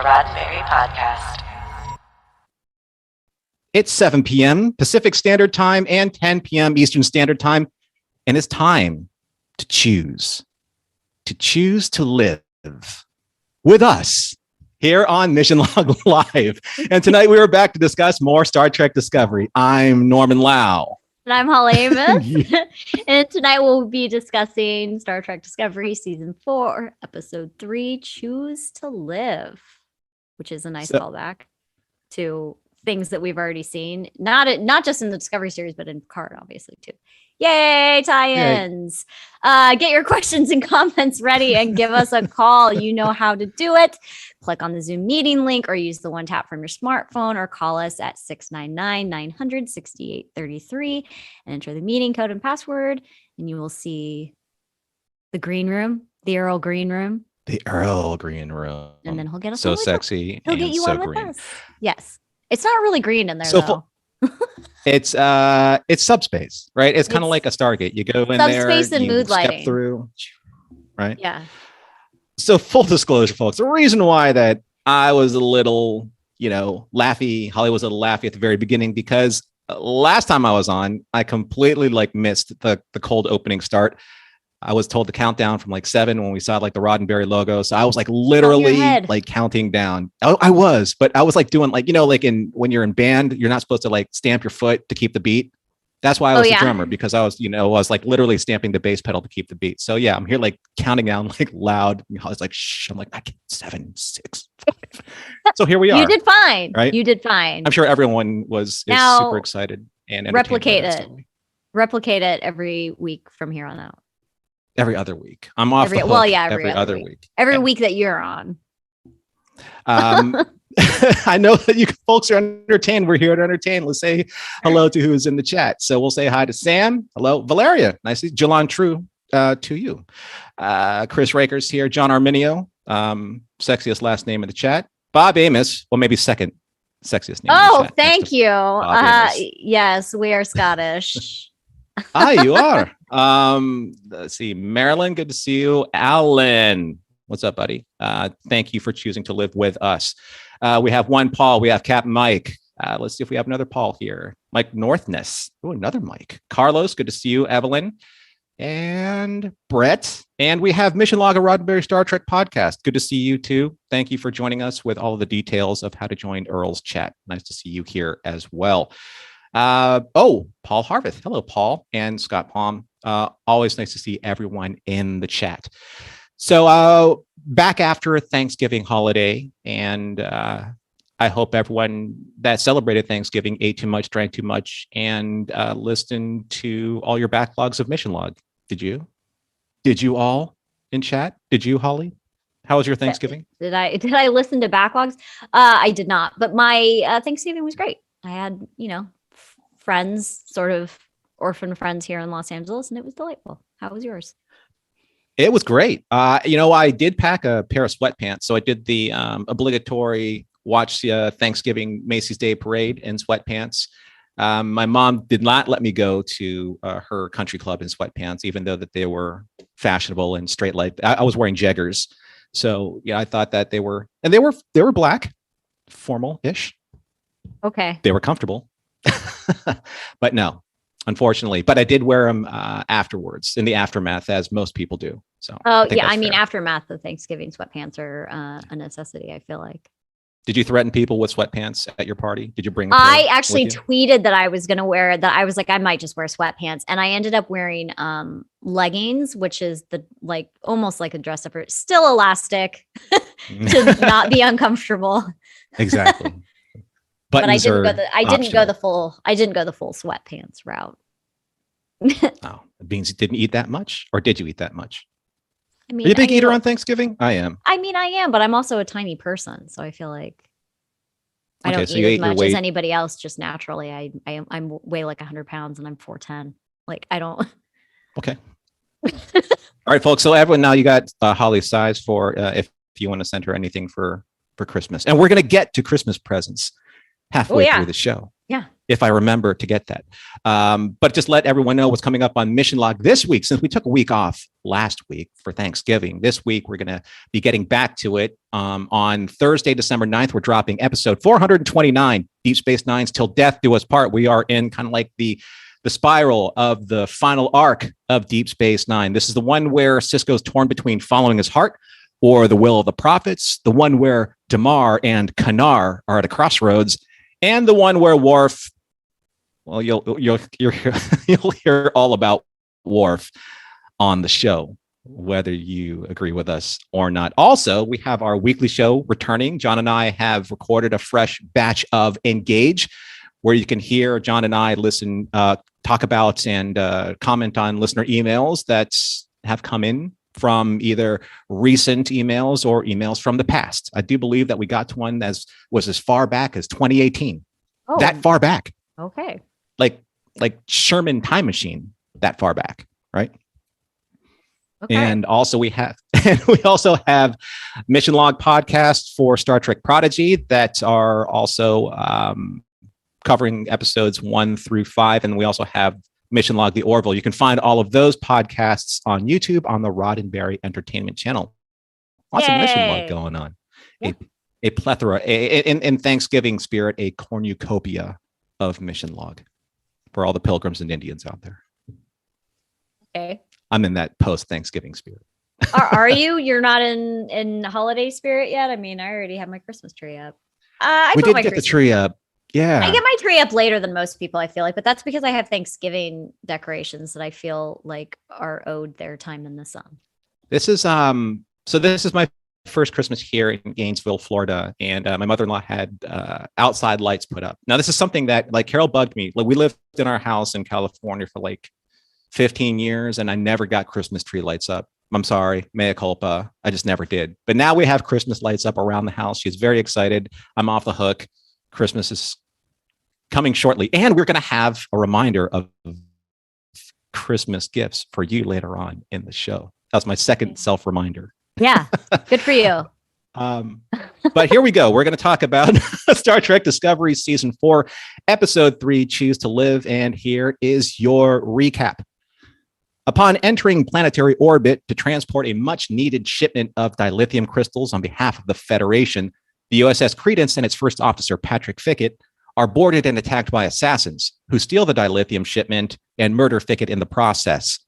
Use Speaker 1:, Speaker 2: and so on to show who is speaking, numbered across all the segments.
Speaker 1: Roddenberry Podcast.
Speaker 2: It's 7 p.m. Pacific Standard Time and 10 p.m. Eastern Standard Time, and it's time to choose to live with us here on Mission Log Live. And tonight we are back to discuss more Star Trek Discovery. I'm Norman Lau.
Speaker 3: And I'm Holly Amos. And tonight we'll be discussing Star Trek Discovery Season 4, Episode 3, Choose to Live, which is a nice callback to things that we've already seen. Not just in the Discovery series, but in Picard, obviously, too. Yay, tie-ins. Get your questions and comments ready and give us a call. You know how to do it. Click on the Zoom meeting link or use the one tap from your smartphone or call us at 699-900-6833 and enter the meeting code and password, and you will see the green room, the Earl Green room.
Speaker 2: The Earl Green room.
Speaker 3: And then he'll get us
Speaker 2: so sexy.
Speaker 3: He'll get you
Speaker 2: so
Speaker 3: on with
Speaker 2: green.
Speaker 3: us. Yes. It's not really green in there, though.
Speaker 2: It's subspace, right? It's kind of like a Stargate. You go in there,
Speaker 3: subspace and
Speaker 2: you
Speaker 3: mood
Speaker 2: step
Speaker 3: lighting
Speaker 2: through, right?
Speaker 3: Yeah.
Speaker 2: So full disclosure, folks, the reason why that I was a little, laughy, Holly was a little laughy at the very beginning, because last time I was on, I completely missed the cold opening start. I was told to count down from 7 when we saw the Roddenberry logo. So I was literally counting down. I was, but I was doing when you're in band, you're not supposed to stamp your foot to keep the beat. That's why I was the drummer, because I was, literally stamping the bass pedal to keep the beat. So yeah, I'm here counting down loud. I was shh. I'm I can't, 7, 6, 5. So here we are.
Speaker 3: You did fine.
Speaker 2: Right?
Speaker 3: You did fine.
Speaker 2: I'm sure everyone is super excited and
Speaker 3: replicate it. Replicate it every week from here on out.
Speaker 2: Every other week. I'm off the hook every other week.
Speaker 3: Every week that you're on.
Speaker 2: I know that you folks are entertained. We're here to entertain. Let's say hello to who's in the chat. So we'll say hi to Sam. Hello, Valeria. Nice to see you. Jalon True to you. Chris Rakers here. John Arminio. Sexiest last name in the chat. Bob Amos. Well, maybe second sexiest name.
Speaker 3: Oh, thank you. Yes, we are Scottish.
Speaker 2: You are. Let's see. Marilyn, good to see you. Alan, what's up, buddy? Thank you for choosing to live with us. We have one Paul. We have Captain Mike. Let's see if we have another Paul here. Mike Northness. Oh, another Mike. Carlos, good to see you. Evelyn and Brett. And we have Mission Log, a Roddenberry Star Trek podcast. Good to see you too. Thank you for joining us with all of the details of how to join Earl's chat. Nice to see you here as well. Paul Harvith. Hello, Paul and Scott Palm. Always nice to see everyone in the chat. So back after Thanksgiving holiday, and I hope everyone that celebrated Thanksgiving ate too much, drank too much, and listened to all your backlogs of Mission Log. Did you? Did you all in chat? Did you, Holly? How was your Thanksgiving?
Speaker 3: Did I listen to backlogs? I did not, but my Thanksgiving was great. I had, friends, sort of orphan friends here in Los Angeles, and it was delightful. How was yours?
Speaker 2: It was great. I did pack a pair of sweatpants, so I did the obligatory watch Thanksgiving Macy's Day Parade in sweatpants. My mom did not let me go to her country club in sweatpants, even though that they were fashionable and straight leg. I was wearing jeggers, so I thought that they were black, formal-ish.
Speaker 3: Okay.
Speaker 2: They were comfortable. But no, unfortunately, but I did wear them afterwards in the aftermath, as most people do. So
Speaker 3: aftermath of Thanksgiving sweatpants are a necessity, I feel like.
Speaker 2: Did you threaten people with sweatpants at your party? Did you bring?
Speaker 3: I actually tweeted that I was going to wear that. I was I might just wear sweatpants, and I ended up wearing leggings, which is almost like a dress up, still elastic to not be uncomfortable.
Speaker 2: Exactly.
Speaker 3: But I didn't go the full sweatpants route.
Speaker 2: Oh, it means you didn't eat that much, or did you eat that much?
Speaker 3: I mean,
Speaker 2: are you a big eater on Thanksgiving? I am.
Speaker 3: I am, but I'm also a tiny person, so I feel like I don't eat as much as anybody else. Just naturally, I'm weigh 100 pounds, and I'm 4'10". I don't.
Speaker 2: Okay. All right, folks. So everyone, now you got Holly's size for if you want to send her anything for Christmas, and we're gonna get to Christmas presents halfway through the show.
Speaker 3: Yeah.
Speaker 2: if I remember to get that. But just let everyone know what's coming up on Mission Log this week. Since we took a week off last week for Thanksgiving, this week we're going to be getting back to it. On Thursday, December 9th, we're dropping episode 429, Deep Space Nine's Till Death Do Us Part. We are in kind of like the spiral of the final arc of Deep Space Nine. This is the one where Sisko's torn between following his heart or the will of the prophets, the one where Damar and Kanar are at a crossroads, and the one where Worf, well, you'll hear all about Worf on the show, whether you agree with us or not. Also, we have our weekly show returning. John and I have recorded a fresh batch of Engage, where you can hear John and I listen, talk about and comment on listener emails that have come in from either recent emails or emails from the past. I do believe that we got to one that was as far back as 2018.
Speaker 3: Oh,
Speaker 2: that far back.
Speaker 3: Okay.
Speaker 2: Like Sherman Time Machine, that far back, right?
Speaker 3: Okay.
Speaker 2: And also we also have Mission Log podcasts for Star Trek Prodigy that are also covering episodes 1 through 5. And we also have Mission Log the Orville. You can find all of those podcasts on YouTube on the Roddenberry Entertainment channel. Lots of Mission Log going on. Yeah. A plethora, in Thanksgiving spirit, a cornucopia of Mission Log for all the pilgrims and Indians out there.
Speaker 3: Okay.
Speaker 2: I'm in that post-Thanksgiving spirit.
Speaker 3: Are you? You're not in holiday spirit yet? I mean, I already have my Christmas tree up.
Speaker 2: We did get the tree up. Yeah.
Speaker 3: I get my tree up later than most people, I feel like, but that's because I have Thanksgiving decorations that I feel like are owed their time in the sun.
Speaker 2: This is this is my first Christmas here in Gainesville, Florida, and my mother-in-law had outside lights put up. Now, this is something that, like, Carol bugged me. Like, we lived in our house in California for like 15 years, and I never got Christmas tree lights up. I'm sorry, mea culpa. I just never did. But now we have Christmas lights up around the house. She's very excited. I'm off the hook. Christmas is coming shortly, and we're going to have a reminder of Christmas gifts for you later on in the show. That's my second self-reminder.
Speaker 3: Yeah, good for you.
Speaker 2: But here we go. We're going to talk about Star Trek Discovery Season 4, Episode 3, Choose to Live. And here is your recap. Upon entering planetary orbit to transport a much-needed shipment of dilithium crystals on behalf of the Federation, the USS Credence and its first officer, Patrick Fickett, are boarded and attacked by assassins who steal the dilithium shipment and murder Fickett in the process.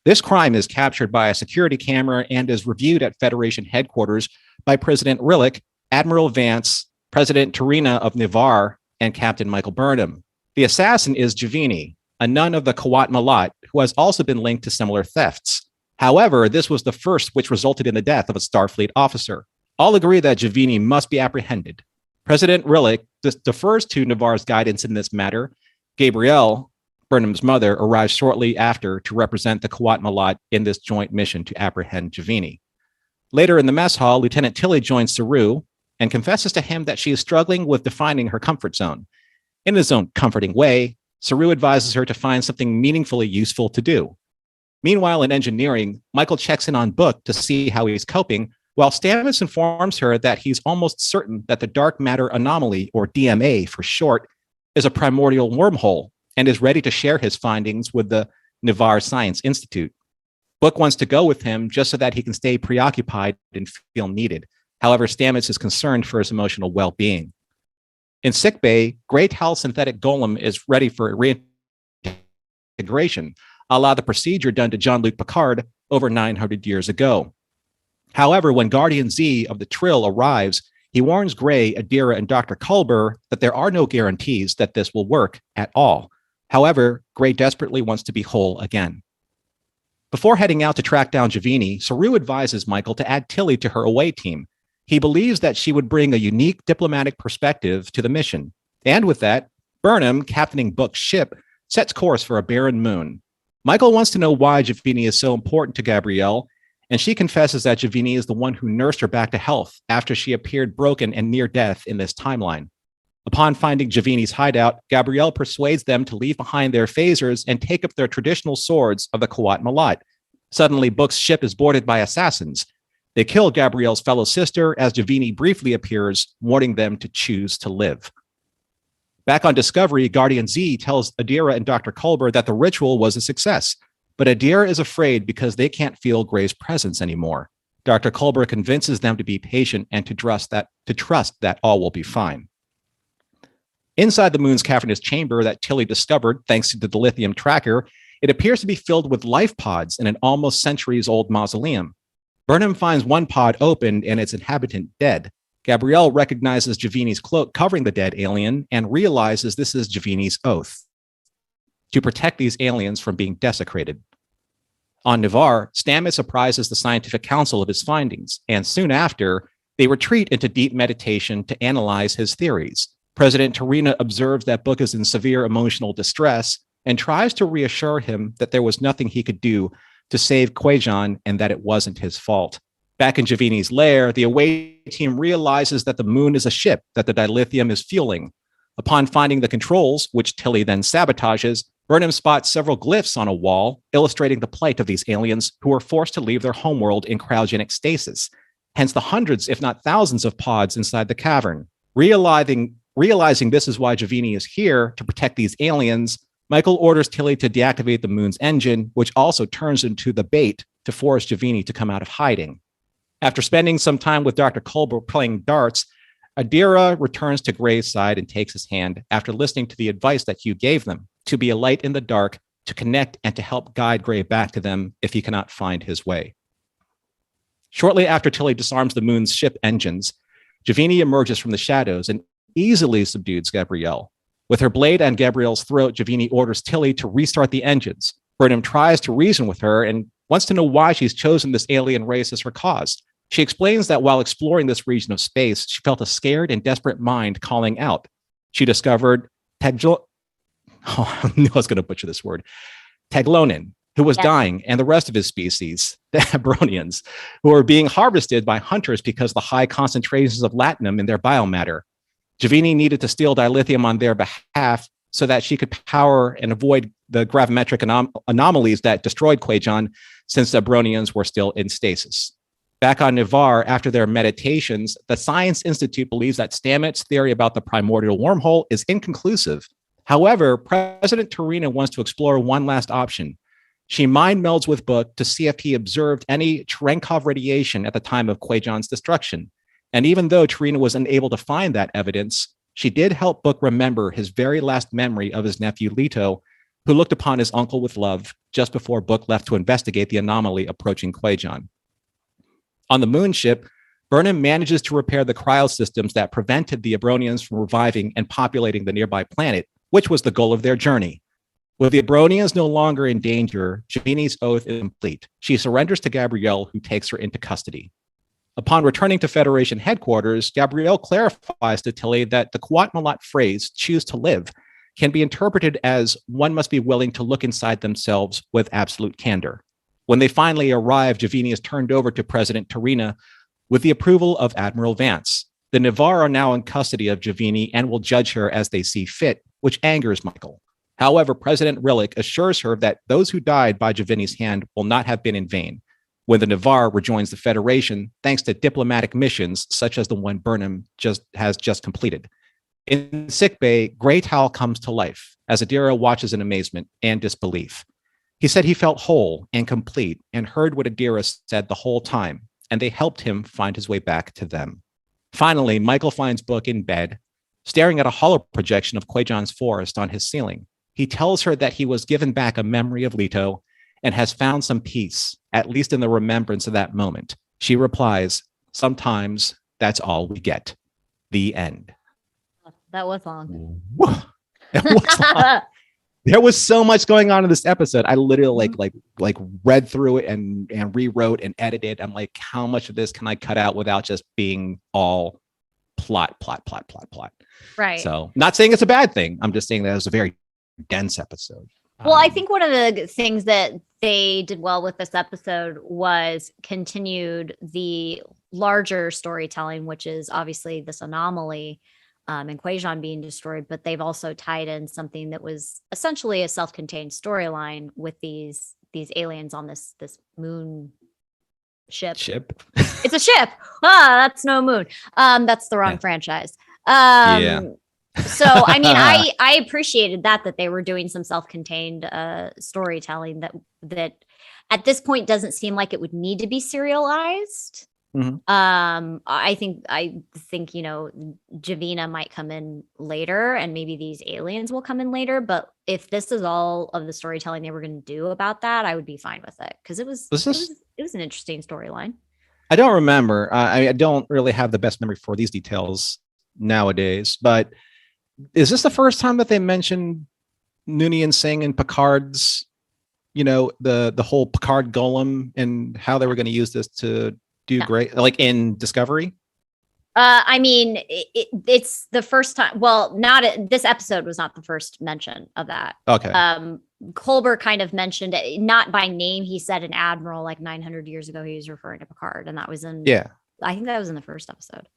Speaker 2: This crime is captured by a security camera and is reviewed at Federation headquarters by President Rillak, Admiral Vance, President Tarina of Ni'Var, and Captain Michael Burnham. The assassin is Javini, a nun of the Qowat Milat, who has also been linked to similar thefts. However, this was the first which resulted in the death of a Starfleet officer. All agree that Javini must be apprehended. President Rillak defers to Ni'Var's guidance in this matter. Gabrielle, Burnham's mother, arrives shortly after to represent the Qowat Milat in this joint mission to apprehend Javini. Later in the mess hall, Lieutenant Tilly joins Saru and confesses to him that she is struggling with defining her comfort zone. In his own comforting way, Saru advises her to find something meaningfully useful to do. Meanwhile, in engineering, Michael checks in on Book to see how he's coping, while Stamets informs her that he's almost certain that the dark matter anomaly, or DMA for short, is a primordial wormhole and is ready to share his findings with the Ni'Var Science Institute. Book wants to go with him just so that he can stay preoccupied and feel needed. However, Stamets is concerned for his emotional well-being. In sickbay, Great Hal synthetic golem is ready for reintegration, a la the procedure done to Jean-Luc Picard over 900 years ago. However, when Guardian Z of the Trill arrives, he warns Gray, Adira, and Dr. Culber that there are no guarantees that this will work at all. However, Gray desperately wants to be whole again. Before heading out to track down Javini, Saru advises Michael to add Tilly to her away team. He believes that she would bring a unique diplomatic perspective to the mission. And with that, Burnham, captaining Book's ship, sets course for a barren moon. Michael wants to know why Javini is so important to Gabrielle, and she confesses that Javini is the one who nursed her back to health after she appeared broken and near death in this timeline. Upon finding Javini's hideout, Gabrielle persuades them to leave behind their phasers and take up their traditional swords of the Qowat Milat. Suddenly, Book's ship is boarded by assassins. They kill Gabrielle's fellow sister as Javini briefly appears, warning them to choose to live. Back on Discovery, Guardian Z tells Adira and Dr. Culber that the ritual was a success, but Adira is afraid because they can't feel Gray's presence anymore. Dr. Culber convinces them to be patient and to trust that all will be fine. Inside the moon's cavernous chamber that Tilly discovered thanks to the dilithium tracker, it appears to be filled with life pods in an almost centuries-old mausoleum. Burnham finds one pod opened and its inhabitant dead. Gabrielle recognizes Javini's cloak covering the dead alien and realizes this is Javini's oath to protect these aliens from being desecrated. On Ni'Var, Stamets apprises the scientific council of his findings, and soon after, they retreat into deep meditation to analyze his theories. President T'Rina observes that Book is in severe emotional distress and tries to reassure him that there was nothing he could do to save Kwejian and that it wasn't his fault. Back in Javini's lair, the away team realizes that the moon is a ship that the dilithium is fueling. Upon finding the controls, which Tilly then sabotages, Burnham spots several glyphs on a wall illustrating the plight of these aliens who were forced to leave their homeworld in cryogenic stasis, hence the hundreds, if not thousands, of pods inside the cavern. Realizing this is why Javini is here to protect these aliens, Michael orders Tilly to deactivate the moon's engine, which also turns into the bait to force Javini to come out of hiding. After spending some time with Dr. Culber playing darts, Adira returns to Gray's side and takes his hand after listening to the advice that Hugh gave them, to be a light in the dark, to connect and to help guide Gray back to them if he cannot find his way. Shortly after Tilly disarms the moon's ship engines, Javini emerges from the shadows and easily subdues Gabrielle. With her blade on Gabrielle's throat, Javini orders Tilly to restart the engines. Burnham tries to reason with her and wants to know why she's chosen this alien race as her cause. She explains that while exploring this region of space, she felt a scared and desperate mind calling out. She discovered I knew I was going to butcher this word, Taglonin, who was dying, and the rest of his species, the Abronians, who were being harvested by hunters because of the high concentrations of latinum in their biomatter. Javini needed to steal dilithium on their behalf so that she could power and avoid the gravimetric anomalies that destroyed Kwejian, since the Abronians were still in stasis. Back on Ni'Var, after their meditations, the Science Institute believes that Stamets' theory about the primordial wormhole is inconclusive. However, President T'Rina wants to explore one last option. She mind melds with Book to see if he observed any Cherenkov radiation at the time of Kwejian's destruction. And even though T'Rina was unable to find that evidence, she did help Book remember his very last memory of his nephew Leto, who looked upon his uncle with love just before Book left to investigate the anomaly approaching Kwejian. On the moon ship, Burnham manages to repair the cryosystems that prevented the Abronians from reviving and populating the nearby planet, which was the goal of their journey. With the Abronians no longer in danger, Javini's oath is complete. She surrenders to Gabrielle, who takes her into custody. Upon returning to Federation headquarters, Gabrielle clarifies to Tilly that the Quat Malat phrase, choose to live, can be interpreted as one must be willing to look inside themselves with absolute candor. When they finally arrive, Javini is turned over to President T'Rina with the approval of Admiral Vance. The Ni'Var are now in custody of Javini and will judge her as they see fit, which angers Michael. However, President Rillick assures her that those who died by Javini's hand will not have been in vain, when the Ni'Var rejoins the Federation thanks to diplomatic missions such as the one Burnham has just completed. In sickbay, Grey Tal comes to life as Adira watches in amazement and disbelief. He said he felt whole and complete and heard what Adira said the whole time, and they helped him find his way back to them. Finally, Michael finds Book in bed, staring at a hollow projection of Kwejian's forest on his ceiling. He tells her that he was given back a memory of Leto and has found some peace, at least in the remembrance of that moment. She replies, "Sometimes that's all we get." The end.
Speaker 3: That was long.
Speaker 2: That was long. There was so much going on in this episode. I literally like read through it and rewrote and edited. I'm like, how much of this can I cut out without just being all plot?
Speaker 3: Right.
Speaker 2: So, not saying it's a bad thing. I'm just saying that it was a very dense episode.
Speaker 3: Well, I think one of the things that they did well with this episode was continued the larger storytelling, which is obviously this anomaly and Kwejian being destroyed, but they've also tied in something that was essentially a self-contained storyline with these aliens on this moon ship. It's a ship. That's no moon. That's the wrong franchise. So, I mean, I appreciated that they were doing some self-contained storytelling that at this point doesn't seem like it would need to be serialized.
Speaker 2: Mhm.
Speaker 3: I think Javina might come in later, and maybe these aliens will come in later. But if this is all of the storytelling they were going to do about that, I would be fine with it because it was an interesting storyline.
Speaker 2: I don't remember. I don't really have the best memory for these details nowadays. But is this the first time that they mentioned Noonien Singh and Picard's, the whole Picard golem and how they were going to use this to do great, like in Discovery?
Speaker 3: I mean, it's the first time. Well, this episode was not the first mention of that.
Speaker 2: Okay.
Speaker 3: Colbert kind of mentioned it, not by name. He said an admiral like 900 years ago. He was referring to Picard, and that was I think that was in the first episode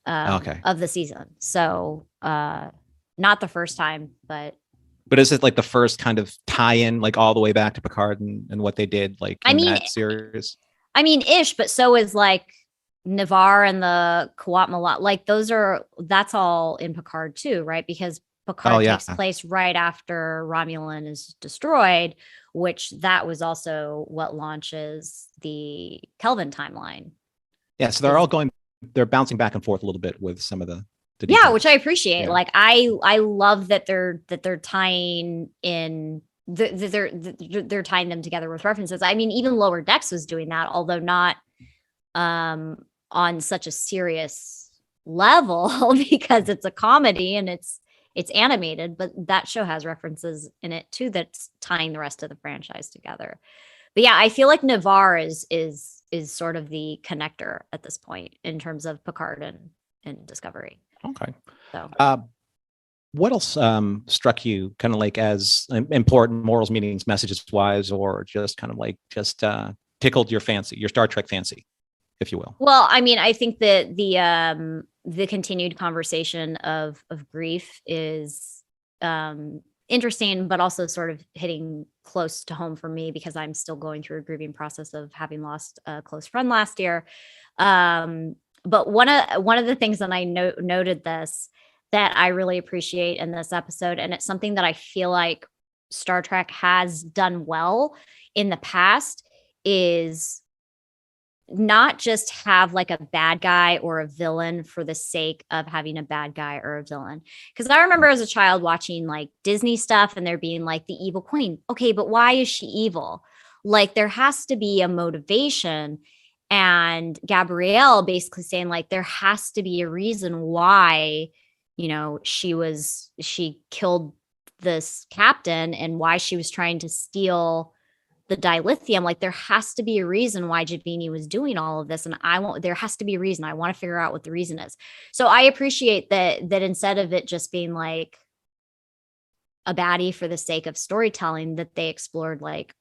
Speaker 3: of the season. So not the first time, but
Speaker 2: is it like the first kind of tie-in, like all the way back to Picard and what they did, like in that series?
Speaker 3: I mean, ish, but so is like Navarre and the Qowat Milat. Like that's all in Picard too, right? Because Picard takes place right after Romulan is destroyed, which that was also what launches the Kelvin timeline.
Speaker 2: Yeah, so they're bouncing back and forth a little bit with some of the
Speaker 3: details. Which I appreciate. Yeah. Like I love that they're tying in they're tying them together with references. I mean, even Lower Decks was doing that, although not on such a serious level because it's a comedy and it's animated, but that show has references in it too that's tying the rest of the franchise together. But yeah, I feel like Navarre is sort of the connector at this point in terms of Picard and Discovery.
Speaker 2: Okay.
Speaker 3: So
Speaker 2: what else struck you kind of like as important morals, meanings, messages wise, or just kind of like tickled your fancy, your Star Trek fancy, if you will?
Speaker 3: Well, I mean, I think that the continued conversation of grief is interesting, but also sort of hitting close to home for me because I'm still going through a grieving process of having lost a close friend last year. But one of the things that I noted this that I really appreciate in this episode, and it's something that I feel like Star Trek has done well in the past, is not just have like a bad guy or a villain for the sake of having a bad guy or a villain. Because I remember as a child watching like Disney stuff and there being like the evil queen. Okay, but why is she evil? Like there has to be a motivation. And Gabrielle basically saying like there has to be a reason why, she killed this captain and why she was trying to steal the dilithium. Like there has to be a reason why Javini was doing all of this. And there has to be a reason. I want to figure out what the reason is. So I appreciate that instead of it just being like a baddie for the sake of storytelling, that they explored like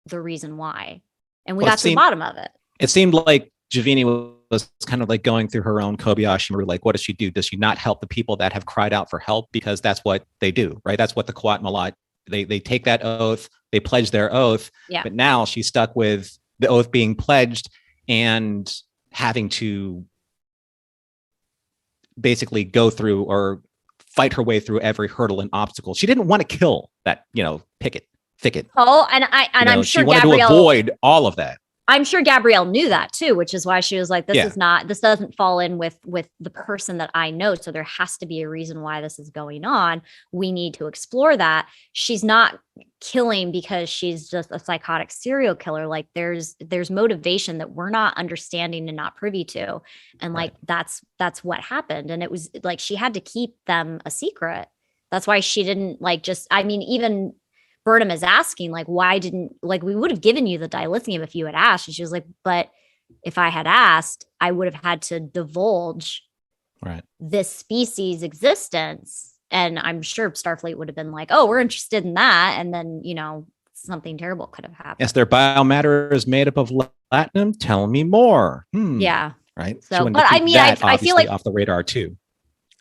Speaker 3: the reason why. And we got to the bottom of it.
Speaker 2: It seemed like Javini was kind of like going through her own Kobayashi Maru. Like, what does she do? Does she not help the people that have cried out for help? Because that's what they do, right? That's what the Qowat Milat, they take that oath, they pledge their oath. Yeah. But now she's stuck with the oath being pledged and having to basically go through or fight her way through every hurdle and obstacle. She didn't want to kill that, thicket.
Speaker 3: Oh, and I'm sure
Speaker 2: she wanted to avoid all of that.
Speaker 3: I'm sure Gabrielle knew that too, which is why she was like, this doesn't fall in with the person that I know. So there has to be a reason why this is going on. We need to explore that. She's not killing because she's just a psychotic serial killer. Like there's motivation that we're not understanding and not privy to. And like, that's what happened. And it was like, she had to keep them a secret. That's why she didn't even Burnham is asking, like, why didn't, like, we would have given you the dilithium if you had asked. And she was like, but if I had asked, I would have had to divulge this species' existence. And I'm sure Starfleet would have been like, oh, we're interested in that. And then, something terrible could have happened.
Speaker 2: Yes, their biomatter is made up of platinum. Tell me more.
Speaker 3: Yeah.
Speaker 2: Right.
Speaker 3: So, but I mean, I feel like
Speaker 2: off the radar too.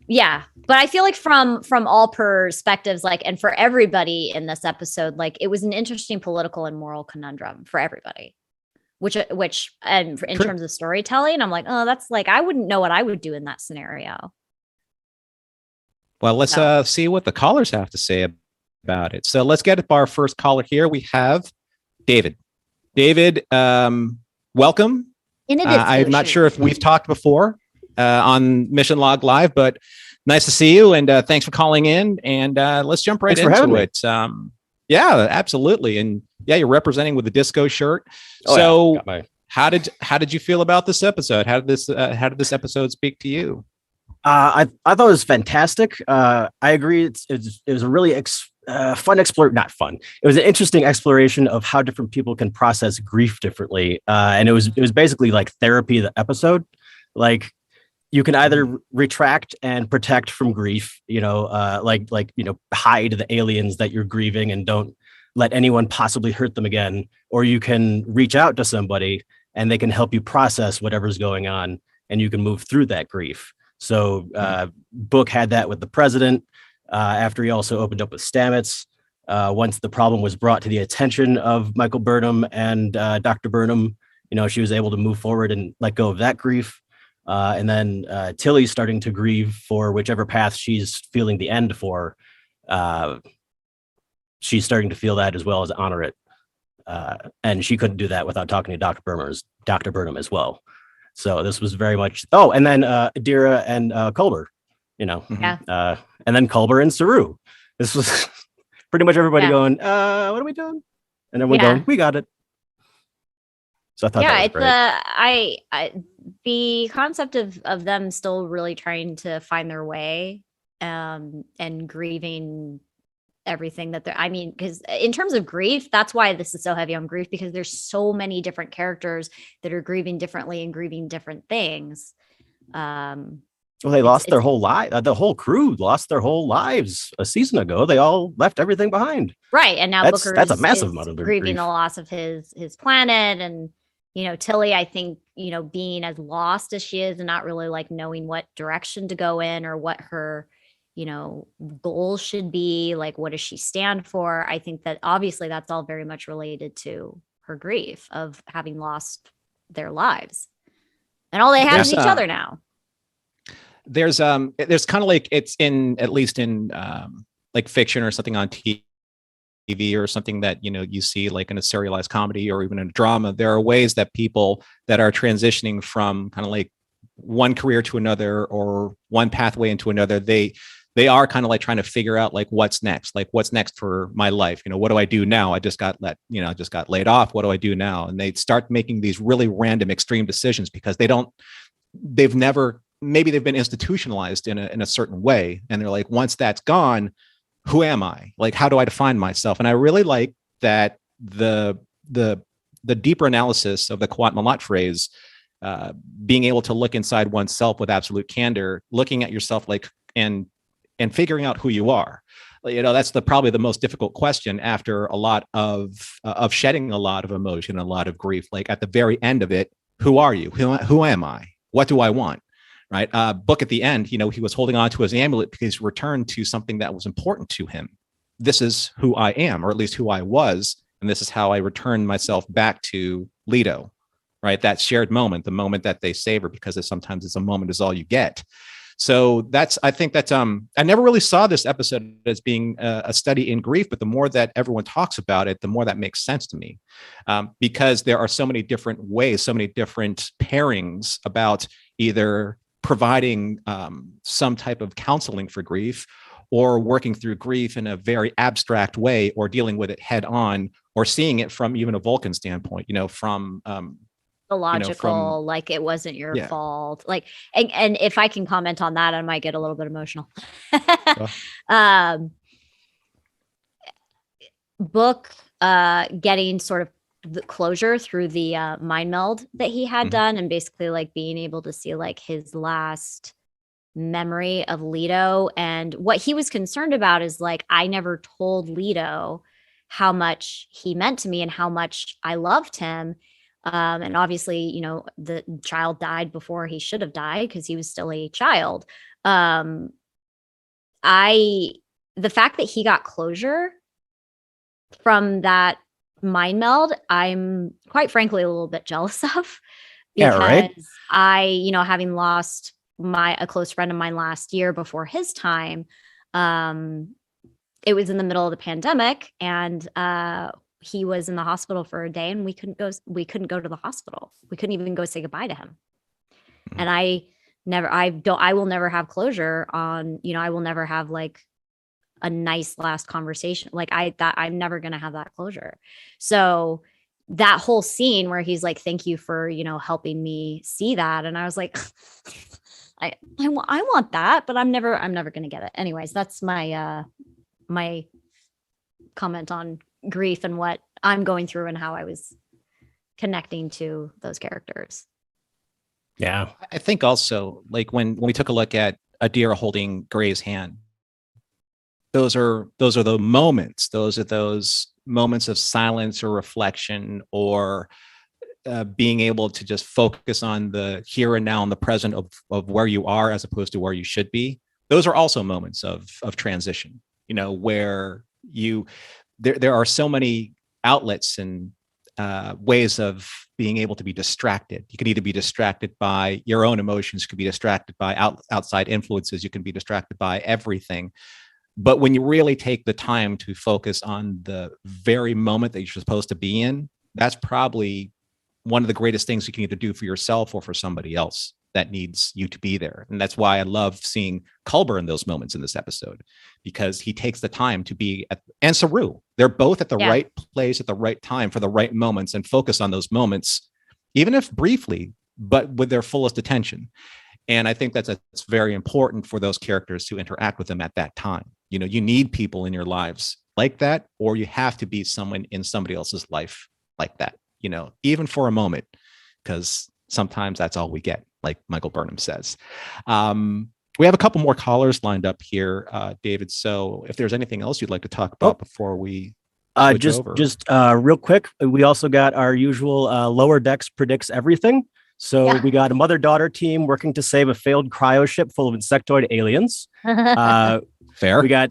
Speaker 3: Yeah. But I feel like from all perspectives, like, and for everybody in this episode, like it was an interesting political and moral conundrum for everybody, which in terms of storytelling, I'm like, oh, that's like, I wouldn't know what I would do in that scenario.
Speaker 2: Well, let's see what the callers have to say about it. So let's get our first caller here. We have David. David, welcome. I'm not sure if we've talked before on Mission Log Live, but nice to see you. And thanks for calling in. And let's jump right into it. Yeah, absolutely. And yeah, you're representing with the disco shirt. How did you feel about this episode? How did this episode speak to you?
Speaker 4: I thought it was fantastic. I agree. It was a really fun not fun. It was an interesting exploration of how different people can process grief differently. And it was basically like therapy, the episode. Like you can either retract and protect from grief, hide the aliens that you're grieving and don't let anyone possibly hurt them again. Or you can reach out to somebody and they can help you process whatever's going on and you can move through that grief. So Book had that with the president after he also opened up with Stamets. Once the problem was brought to the attention of Michael Burnham and Dr. Burnham, she was able to move forward and let go of that grief. And then Tilly's starting to grieve for whichever path she's feeling the end for. She's starting to feel that as well as honor it. And she couldn't do that without talking to Dr. Burnham as well. So this was very much. Oh, and then Adira and Culber,
Speaker 3: Yeah.
Speaker 4: And then Culber and Saru. This was pretty much everybody going, what are we doing? And everyone going, we got it. So I thought that was great.
Speaker 3: The concept of them still really trying to find their way and grieving everything that because in terms of grief, that's why this is so heavy on grief, because there's so many different characters that are grieving differently and grieving different things.
Speaker 4: Well, they lost their whole life. The whole crew lost their whole lives a season ago. They all left everything behind.
Speaker 3: Right. And now Booker
Speaker 4: that's a massive amount of
Speaker 3: grieving
Speaker 4: grief.
Speaker 3: the loss of his planet. And, Tilly, I think, being as lost as she is and not really like knowing what direction to go in or what her goals should be, like what does she stand for. I think that obviously that's all very much related to her grief of having lost their lives, and all they have is each other now.
Speaker 2: There's kind of like, it's in, at least in like fiction or something on TV or something that you see like in a serialized comedy or even in a drama, there are ways that people that are transitioning from kind of like one career to another or one pathway into another, they are kind of like trying to figure out like what's next for my life. What do I do now? I just got laid off. What do I do now? And they start making these really random extreme decisions because maybe they've been institutionalized in a certain way. And they're like, once that's gone, who am I? Like, how do I define myself? And I really like that the deeper analysis of the Qowat Milat phrase, being able to look inside oneself with absolute candor, looking at yourself like, and figuring out who you are. That's probably the most difficult question after a lot of shedding a lot of emotion, a lot of grief. Like at the very end of it, who are you? Who am I? What do I want? Right. Book at the end, he was holding on to his amulet because he returned to something that was important to him. This is who I am, or at least who I was. And this is how I returned myself back to Leto, right? That shared moment, the moment that they savor, because sometimes it's a moment is all you get. So I think that's, I never really saw this episode as being a study in grief, but the more that everyone talks about it, the more that makes sense to me, because there are so many different ways, so many different pairings about either providing some type of counseling for grief or working through grief in a very abstract way, or dealing with it head on, or seeing it from even a Vulcan standpoint, from
Speaker 3: the logical, like it wasn't your fault. Like, and if I can comment on that, I might get a little bit emotional. Book getting sort of the closure through the mind meld that he had done, and basically like being able to see like his last memory of Leto. And what he was concerned about is like, I never told Leto how much he meant to me and how much I loved him. And obviously, the child died before he should have died because he was still a child. The fact that he got closure from that mind meld, I'm quite frankly a little bit jealous of, because I, having lost a close friend of mine last year before his time, it was in the middle of the pandemic, and he was in the hospital for a day, and we couldn't go to the hospital. We couldn't even go say goodbye to him. And I will never have closure on, I will never have like a nice last conversation. Like I'm never going to have that closure. So that whole scene where he's like, thank you for, helping me see that. And I was like, I want that, but I'm never going to get it. Anyways, that's my, my comment on grief and what I'm going through and how I was connecting to those characters.
Speaker 4: Yeah.
Speaker 2: I think also, like when we took a look at Adira holding Gray's hand, those are the moments. Those are those moments of silence or reflection, or being able to just focus on the here and now and the present of where you are as opposed to where you should be. Those are also moments of transition, where there are so many outlets and ways of being able to be distracted. You can either be distracted by your own emotions, you can be distracted by outside influences, you can be distracted by everything. But when you really take the time to focus on the very moment that you're supposed to be in, that's probably one of the greatest things you can either do for yourself or for somebody else that needs you to be there. And that's why I love seeing Culber in those moments in this episode, because he takes the time to be and Saru, they're both at the right place at the right time for the right moments, and focus on those moments, even if briefly, but with their fullest attention. And I think that's very important for those characters to interact with them at that time. You need people in your lives like that, or you have to be someone in somebody else's life like that, even for a moment, because sometimes that's all we get, like Michael Burnham says. We have a couple more callers lined up here, David. So if there's anything else you'd like to talk about before we
Speaker 4: just real quick, we also got our usual Lower Decks predicts everything. So we got a mother-daughter team working to save a failed cryo ship full of insectoid aliens.
Speaker 2: Fair.
Speaker 4: We got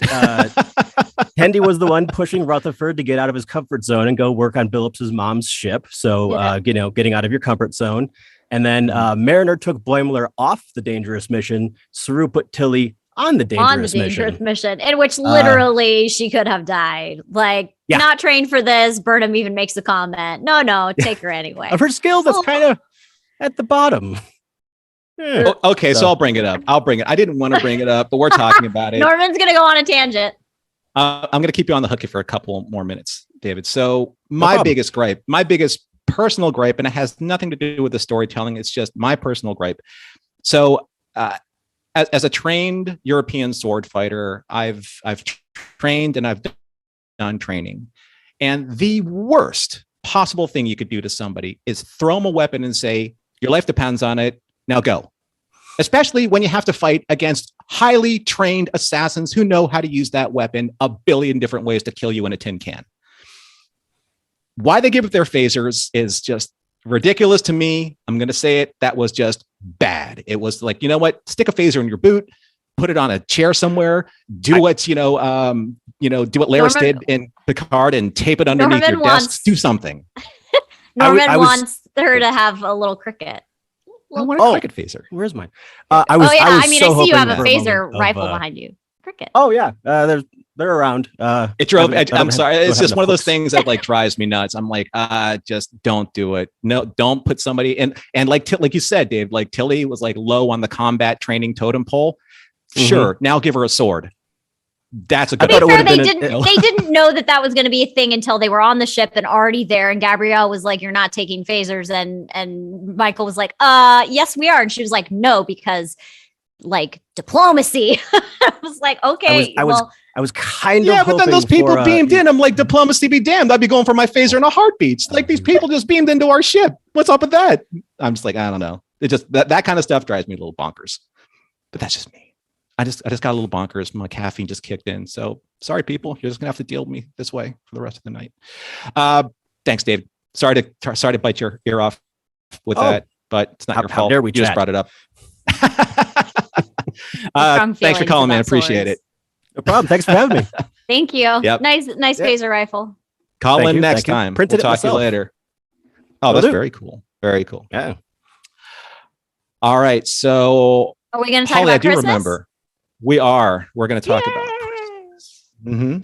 Speaker 4: Tendi was the one pushing Rutherford to get out of his comfort zone and go work on Billups's mom's ship. So, getting out of your comfort zone. And then Mariner took Boimler off the dangerous mission. Saru put Tilly on the dangerous mission.
Speaker 3: In which literally she could have died. Like, not trained for this. Burnham even makes a comment. No, take her anyway.
Speaker 4: Of her skill, that's kind of at the bottom.
Speaker 2: Okay, so I'll bring it up. I didn't want to bring it up, but we're talking about it.
Speaker 3: Norman's going to go on a tangent.
Speaker 2: I'm going to keep you on the hook for a couple more minutes, David. So my biggest personal gripe, and it has nothing to do with the storytelling, it's just my personal gripe. So as a trained European sword fighter, I've trained and I've done training. And the worst possible thing you could do to somebody is throw them a weapon and say, your life depends on it. Now go. Especially when you have to fight against highly trained assassins who know how to use that weapon a billion different ways to kill you in a tin can. Why they give up their phasers is just ridiculous to me. I'm going to say it. That was just bad. It was like, you know what? Stick a phaser in your boot, put it on a chair somewhere, do what Laris did in Picard and tape it underneath your desk. Do something.
Speaker 3: Norman wants her to have a little cricket.
Speaker 2: I want a cricket phaser.
Speaker 4: Where's mine?
Speaker 3: I see you have a phaser rifle behind you. Cricket.
Speaker 4: Oh yeah, they're around.
Speaker 2: I'm sorry. It's just one of those things that like drives me nuts. I'm like, just don't do it. No, don't put somebody in. And like you said, Dave, like Tilly was like low on the combat training totem pole. Sure, now give her a sword. That's a good.
Speaker 3: To be fair, they didn't know that was going to be a thing until they were on the ship and already there. And Gabrielle was like, "You're not taking phasers," and Michael was like, yes, we are." And she was like, "No, because like diplomacy." I was like, "Okay."
Speaker 4: I was kind of
Speaker 2: but then those people beamed in. I'm like, diplomacy be damned. I'd be going for my phaser in a heartbeat. Like these people just beamed into our ship. What's up with that? I'm just like, I don't know. It just that kind of stuff drives me a little bonkers. But that's just me. I just got a little bonkers. My caffeine just kicked in. So sorry, people. You're just gonna have to deal with me this way for the rest of the night. Thanks, Dave. Sorry to bite your ear off with that, but it's not your fault. You just brought it up. Thanks for calling, man. Appreciate it.
Speaker 4: No problem. Thanks for having me.
Speaker 3: Thank you.
Speaker 2: Yep.
Speaker 3: Nice phaser rifle.
Speaker 2: Call in next time. We'll talk to you later. Oh, that's very cool. Very cool.
Speaker 4: Yeah.
Speaker 2: All right. So
Speaker 3: are we going to talk about Christmas?
Speaker 2: Remember. We are. We're going to talk about Mm-hmm.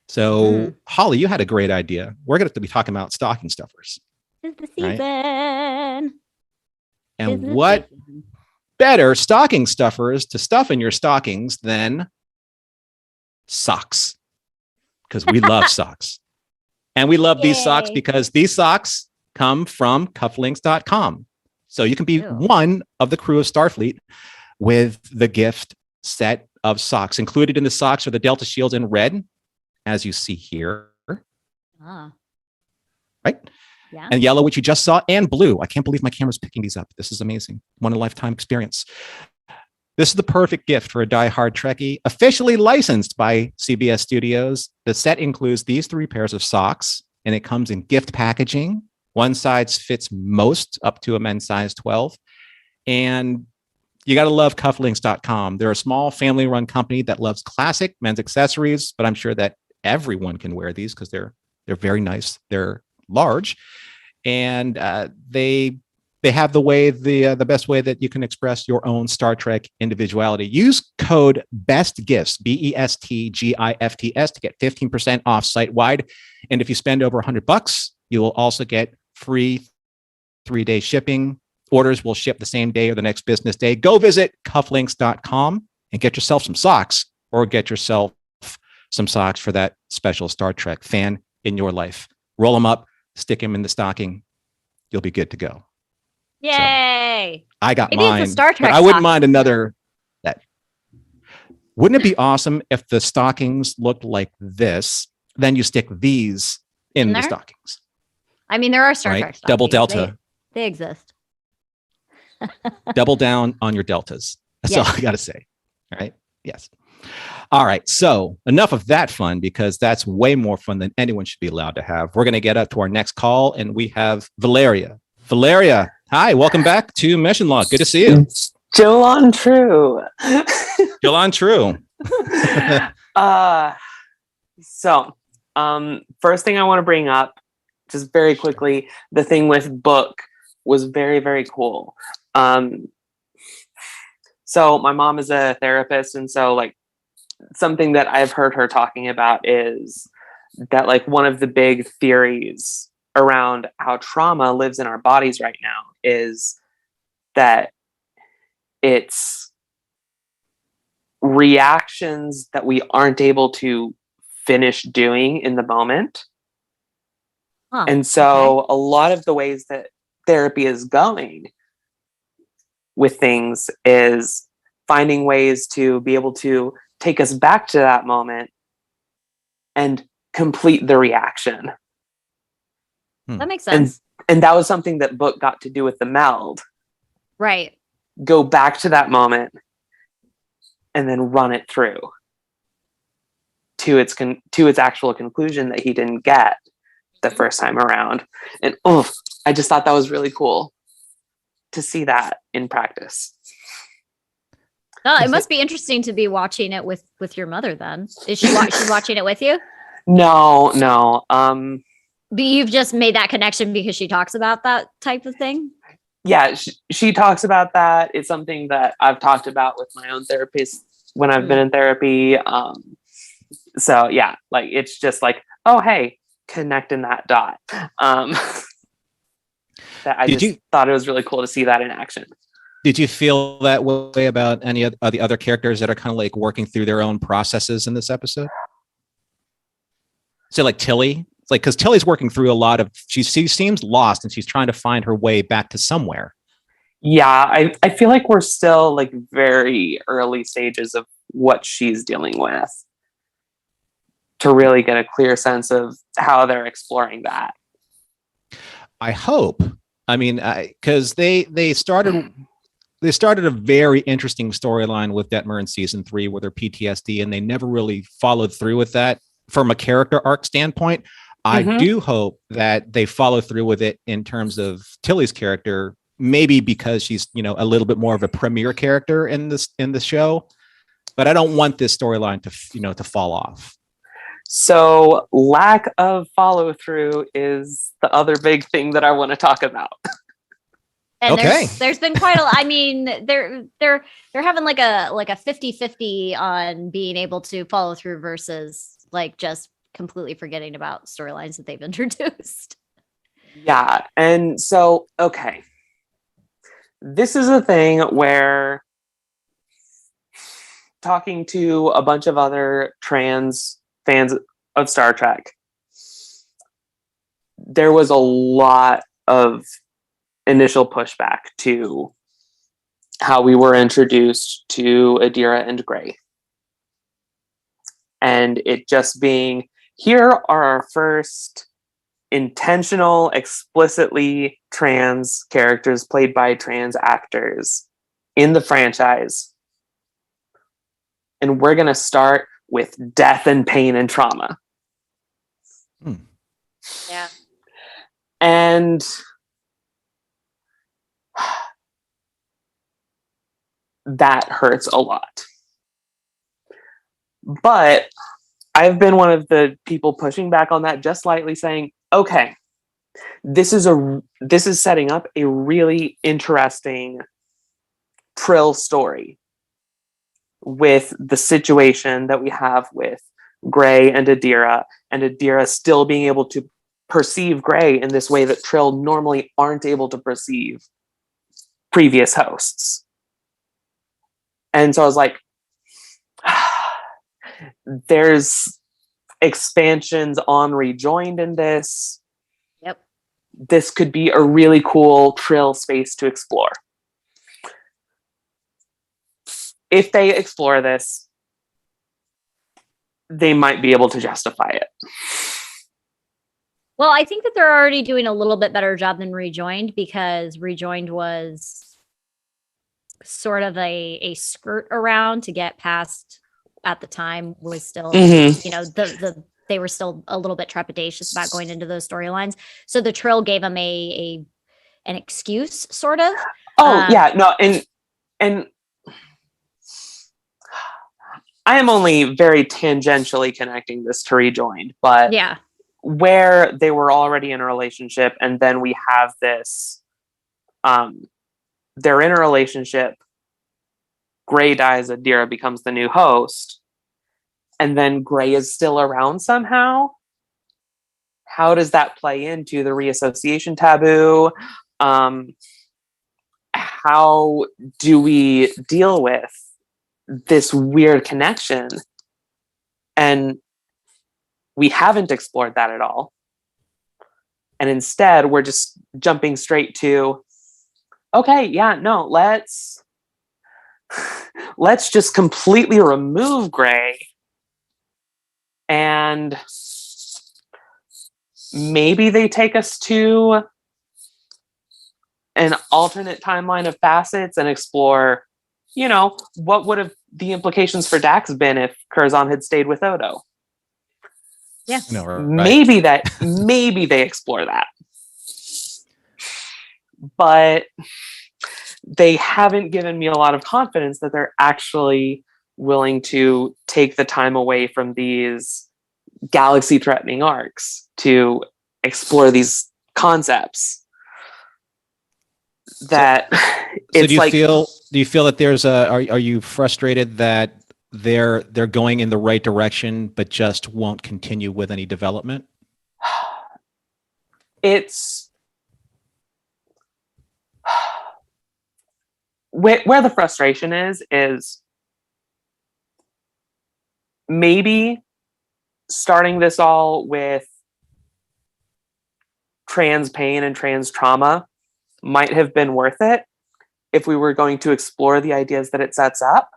Speaker 2: So, Holly, you had a great idea. We're going to be talking about stocking stuffers.
Speaker 3: It's the season.
Speaker 2: And what better stocking stuffers to stuff in your stockings than socks? Because we love socks. And we love these socks because these socks come from cufflinks.com. So you can be one of the crew of Starfleet with the gift set of socks. Included in the socks are the Delta Shields in red, as you see here. Right?
Speaker 3: Yeah.
Speaker 2: And yellow, which you just saw, and blue. I can't believe my camera's picking these up. This is amazing. One in a lifetime experience. This is the perfect gift for a diehard Trekkie, officially licensed by CBS Studios. The set includes these 3 pairs of socks, and it comes in gift packaging. One size fits most, up to a men's size 12. And you got to love cufflinks.com. They're a small family-run company that loves classic men's accessories, but I'm sure that everyone can wear these because they're very nice. They're large, and they have the best way that you can express your own Star Trek individuality. Use code BESTGIFTS, BESTGIFTS, to get 15% off site wide. And if you spend over $100, you will also get free 3-day shipping. Orders will ship the same day or the next business day. Go visit cufflinks.com and get yourself some socks, or get yourself some socks for that special Star Trek fan in your life. Roll them up, stick them in the stocking. You'll be good to go.
Speaker 3: Yay!
Speaker 2: So, I got
Speaker 3: Maybe
Speaker 2: mine.
Speaker 3: it's a Star Trek
Speaker 2: but I wouldn't mind another. That wouldn't it be awesome if the stockings looked like this? Then you stick these in the stockings.
Speaker 3: I mean, there are Star Trek stockings.
Speaker 2: Double Delta.
Speaker 3: They exist.
Speaker 2: Double down on your deltas. That's all I got to say. All right. Yes. All right. So enough of that fun, because that's way more fun than anyone should be allowed to have. We're going to get up to our next call, and we have Valeria. Valeria, hi. Welcome back to Mission Log. Good to see you.
Speaker 5: Jill on True.
Speaker 2: Jill on True.
Speaker 5: So, first thing I want to bring up, just very quickly, the thing with Book was very, very cool. So my mom is a therapist, and so like something that I've heard her talking about is that like one of the big theories around how trauma lives in our bodies right now is that it's reactions that we aren't able to finish doing in the moment. And so a lot of the ways that therapy is going with things is finding ways to be able to take us back to that moment and complete the reaction.
Speaker 3: That makes sense.
Speaker 5: And that was something that Book got to do with the meld.
Speaker 3: Right.
Speaker 5: Go back to that moment and then run it through to its actual conclusion that he didn't get the first time around. And I just thought that was really cool to see that in practice.
Speaker 3: Oh, it must be interesting to be watching it with your mother then. Is she's watching it with you?
Speaker 5: No.
Speaker 3: But you've just made that connection because she talks about that type of thing?
Speaker 5: Yeah, she talks about that. It's something that I've talked about with my own therapist when I've been in therapy. So yeah, like it's just like, oh, hey, connecting that dot. That I thought it was really cool to see that in action.
Speaker 2: Did you feel that way about any of the other characters that are kind of like working through their own processes in this episode? So like Tilly, it's like, because Tilly's working through a lot of, she seems lost and she's trying to find her way back to somewhere.
Speaker 5: Yeah, I feel like we're still like very early stages of what she's dealing with to really get a clear sense of how they're exploring that.
Speaker 2: I hope. I mean, because they started a very interesting storyline with Detmer in season 3 with her PTSD, and they never really followed through with that from a character arc standpoint. I do hope that they follow through with it in terms of Tilly's character, maybe because she's, a little bit more of a premier character in the show, but I don't want this storyline to fall off.
Speaker 5: So lack of follow through is the other big thing that I want to talk about.
Speaker 3: And
Speaker 2: Okay.
Speaker 3: there's been quite a I mean, they're having like a 50-50 on being able to follow through versus like just completely forgetting about storylines that they've introduced.
Speaker 5: Yeah. And so, okay. This is a thing where talking to a bunch of other trans fans of Star Trek, there was a lot of initial pushback to how we were introduced to Adira and Gray. And it just being, here are our first intentional, explicitly trans characters played by trans actors in the franchise. And we're going to start with death and pain and trauma.
Speaker 3: Yeah.
Speaker 5: And that hurts a lot. But I've been one of the people pushing back on that just slightly, saying, okay, this is setting up a really interesting Trill story with the situation that we have with Gray and Adira still being able to perceive Gray in this way that Trill normally aren't able to perceive previous hosts. And so I was like, there's expansions on Rejoined in this.
Speaker 3: Yep.
Speaker 5: This could be a really cool Trill space to explore. If they explore this, they might be able to justify it.
Speaker 3: Well, I think that they're already doing a little bit better job than Rejoined, because Rejoined was sort of a skirt around to get past at the time, was still, you know, they were still a little bit trepidatious about going into those storylines. So the Trill gave them an excuse, sort of.
Speaker 5: Yeah, no, and I am only very tangentially connecting this to Rejoined, but
Speaker 3: yeah,
Speaker 5: where they were already in a relationship, and then we have this, they're in a relationship, Gray dies, Adira becomes the new host, and then Gray is still around somehow. How does that play into the reassociation taboo? How do we deal with this weird connection? And we haven't explored that at all. And instead, we're just jumping straight to, okay, yeah, no, let's just completely remove Gray, and maybe they take us to an alternate timeline of facets and explore, you know, what would have the implications for Dax been if Curzon had stayed with Odo.
Speaker 3: yeah,
Speaker 2: No, right.
Speaker 5: Maybe they explore that. But they haven't given me a lot of confidence that they're actually willing to take the time away from these galaxy threatening arcs to explore these concepts. That
Speaker 2: so do you feel that there's are you frustrated that they're going in the right direction but just won't continue with any development?
Speaker 5: It's where the frustration is maybe starting this all with trans pain and trans trauma might have been worth it if we were going to explore the ideas that it sets up.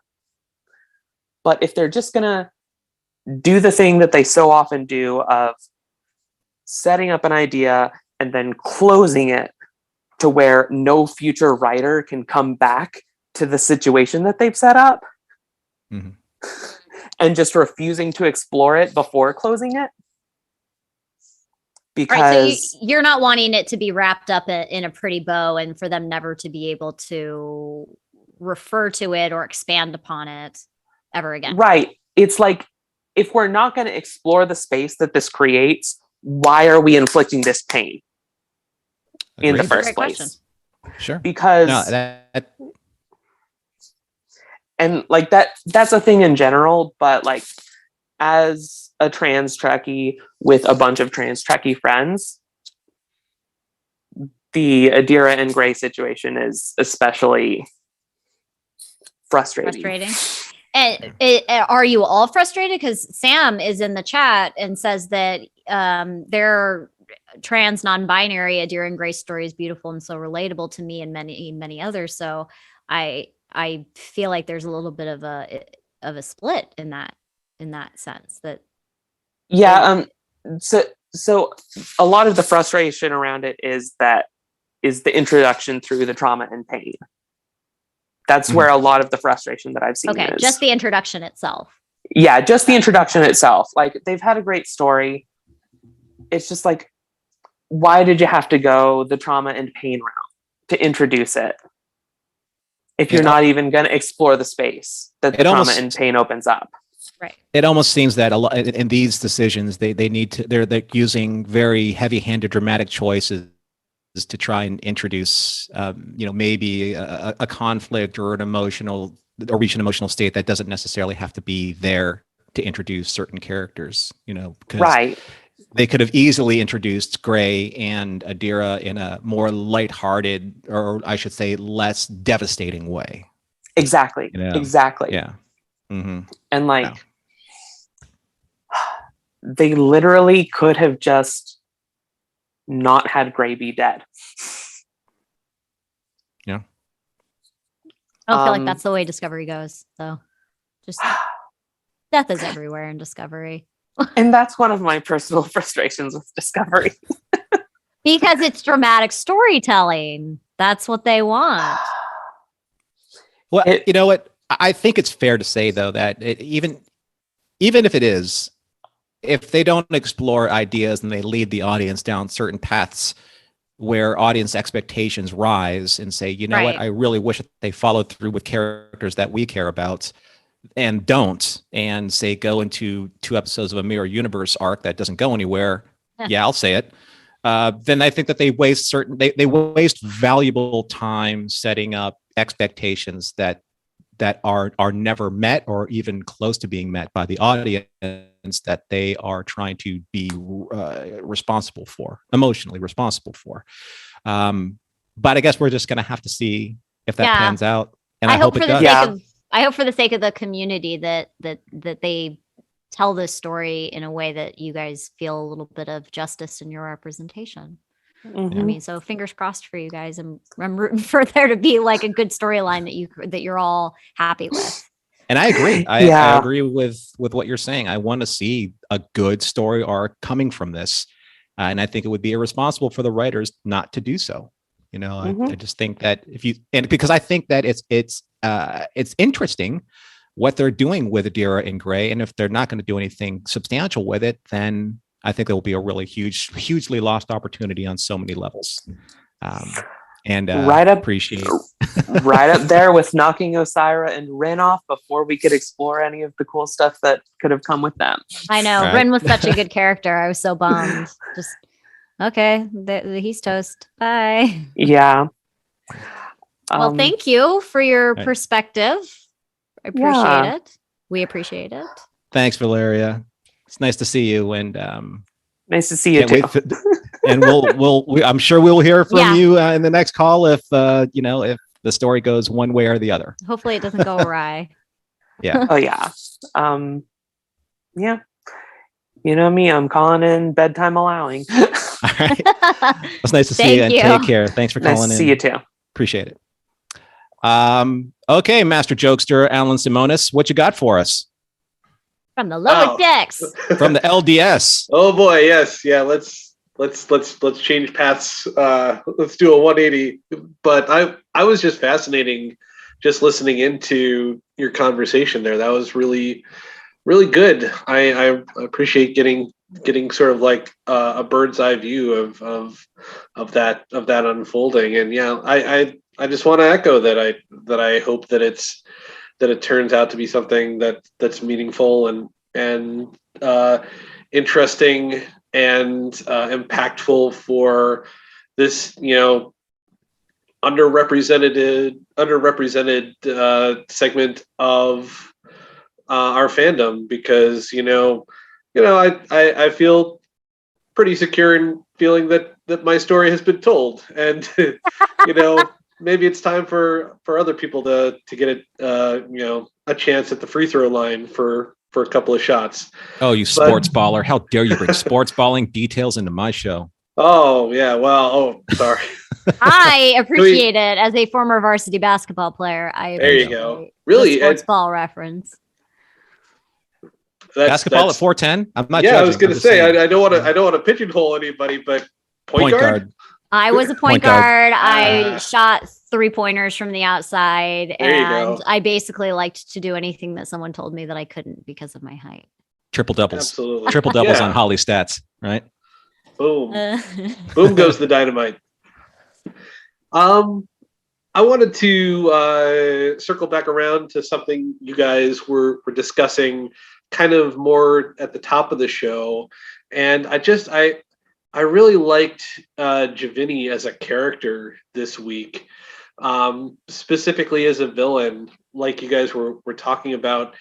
Speaker 5: But if they're just going to do the thing that they so often do of setting up an idea and then closing it to where no future writer can come back to the situation that they've set up, and just refusing to explore it before closing it. Because
Speaker 3: right, so you're not wanting it to be wrapped up in a pretty bow and for them never to be able to refer to it or expand upon it ever again.
Speaker 5: Right. It's like, if we're not going to explore the space that this creates, why are we inflicting this pain in the first place?
Speaker 2: Sure.
Speaker 5: Because
Speaker 2: No, that
Speaker 5: and like that's a thing in general, but like as a trans Trekkie with a bunch of trans Trekkie friends, the Adira and Gray situation is especially frustrating.
Speaker 3: And are you all frustrated? Because Sam is in the chat and says that their trans non-binary Adira and Gray story is beautiful and so relatable to me and many others. So I feel like there's a little bit of a split in that sense. That
Speaker 5: so a lot of the frustration around it is the introduction through the trauma and pain. That's where a lot of the frustration that I've seen is.
Speaker 3: Just the introduction itself.
Speaker 5: Yeah, just the introduction itself. Like, they've had a great story. It's just like, why did you have to go the trauma and pain route to introduce it if you're not even going to explore the space that the trauma and pain opens up?
Speaker 3: Right.
Speaker 2: It almost seems that a lot in these decisions, they're using very heavy-handed dramatic choices to try and introduce, maybe a conflict or reach an emotional state that doesn't necessarily have to be there to introduce certain characters. Right. They could have easily introduced Gray and Adira in a more lighthearted, or I should say, less devastating way.
Speaker 5: Exactly. Exactly.
Speaker 2: Yeah. Mm-hmm.
Speaker 5: And they literally could have just not had Gray be dead.
Speaker 2: Yeah.
Speaker 3: I don't feel like that's the way Discovery goes. So just death is everywhere in Discovery.
Speaker 5: And that's one of my personal frustrations with Discovery.
Speaker 3: Because it's dramatic storytelling. That's what they want.
Speaker 2: Well, you know what? I think it's fair to say, though, that even if it is, if they don't explore ideas and they lead the audience down certain paths where audience expectations rise and say, you know what, I really wish that they followed through with characters that we care about, and don't, and say go into 2 episodes of a Mirror Universe arc that doesn't go anywhere. Yeah, I'll say it. Then I think that they waste they waste valuable time setting up expectations that are never met or even close to being met by the audience that they are trying to be emotionally responsible for. But I guess we're just going to have to see if that pans out. And I hope it does.
Speaker 3: I hope for the sake of the community that they tell this story in a way that you guys feel a little bit of justice in your representation. Mm-hmm. I mean, so fingers crossed for you guys. I'm rooting for there to be like a good storyline that you're all happy with.
Speaker 2: And I agree. I agree with what you're saying. I want to see a good story arc coming from this, and I think it would be irresponsible for the writers not to do so. I just think that because I think that it's interesting what they're doing with Adira and Gray, and if they're not going to do anything substantial with it, then I think there will be a really hugely lost opportunity on so many levels. Appreciate
Speaker 5: right up there with knocking Osira and Rin off before we could explore any of the cool stuff that could have come with them.
Speaker 3: I know. Right. Rin was such a good character. I was so bummed. Just okay, he's toast. Bye.
Speaker 5: Yeah.
Speaker 3: Well, thank you for your perspective. I appreciate it. We appreciate it.
Speaker 2: Thanks, Valeria. It's nice to see you, and
Speaker 5: nice to see you too.
Speaker 2: And I'm sure we'll hear from you in the next call if if the story goes one way or the other.
Speaker 3: Hopefully, it doesn't go awry.
Speaker 2: Yeah.
Speaker 5: Oh yeah. Yeah. You know me. I'm calling in bedtime allowing.
Speaker 2: All right. It's nice to see you, and take care. Thanks for calling in.
Speaker 5: Nice to see you too.
Speaker 2: Appreciate it. Okay, Master Jokester Alan Simonis, what you got for us?
Speaker 3: From the lower decks.
Speaker 2: From the LDS.
Speaker 6: Oh boy, yes. Yeah, let's change paths. Let's do a 180. But I was just fascinating just listening into your conversation there. That was really, really good. I appreciate getting sort of like a bird's eye view of that unfolding. And yeah, I just want to echo that I hope that it turns out to be something that's meaningful and interesting and impactful for this, underrepresented segment of our fandom, because I feel pretty secure in feeling that my story has been told, and maybe it's time for other people to get a chance at the free throw line for a couple of shots.
Speaker 2: Oh, you sports baller! How dare you bring sports balling details into my show?
Speaker 6: Oh yeah, well, sorry.
Speaker 3: I appreciate it as a former varsity basketball player.
Speaker 6: There you go. Really,
Speaker 3: sports ball reference.
Speaker 2: Basketball at 4'10". I'm not.
Speaker 6: Yeah, I was going to say I don't want to pigeonhole anybody, but point guard.
Speaker 3: I was a point guard. I shot 3-pointers from the outside, and I basically liked to do anything that someone told me that I couldn't because of my height.
Speaker 2: Triple doubles.
Speaker 6: Absolutely.
Speaker 2: Triple doubles on Holly stats, right?
Speaker 6: Boom. Boom goes the dynamite. I wanted to circle back around to something you guys were discussing kind of more at the top of the show. And I really liked Javini as a character this week, specifically as a villain, like you guys were talking about.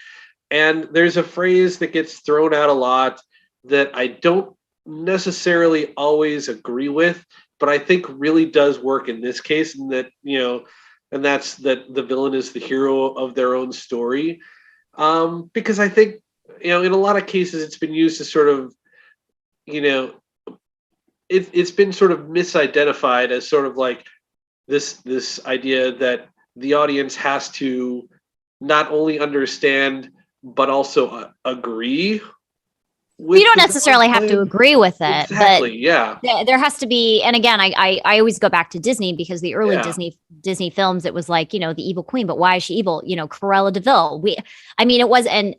Speaker 6: And there's a phrase that gets thrown out a lot that I don't necessarily always agree with, but I think really does work in this case, and that, and that's that the villain is the hero of their own story. Because I think, in a lot of cases it's been used to sort of, it's been sort of misidentified as sort of like this idea that the audience has to not only understand but also agree.
Speaker 3: You don't necessarily have to agree with it,
Speaker 6: exactly, but
Speaker 3: there has to be. And again, I always go back to Disney, because the early Disney films, it was like, the evil queen, but why is she evil? Cruella de Vil. It was, and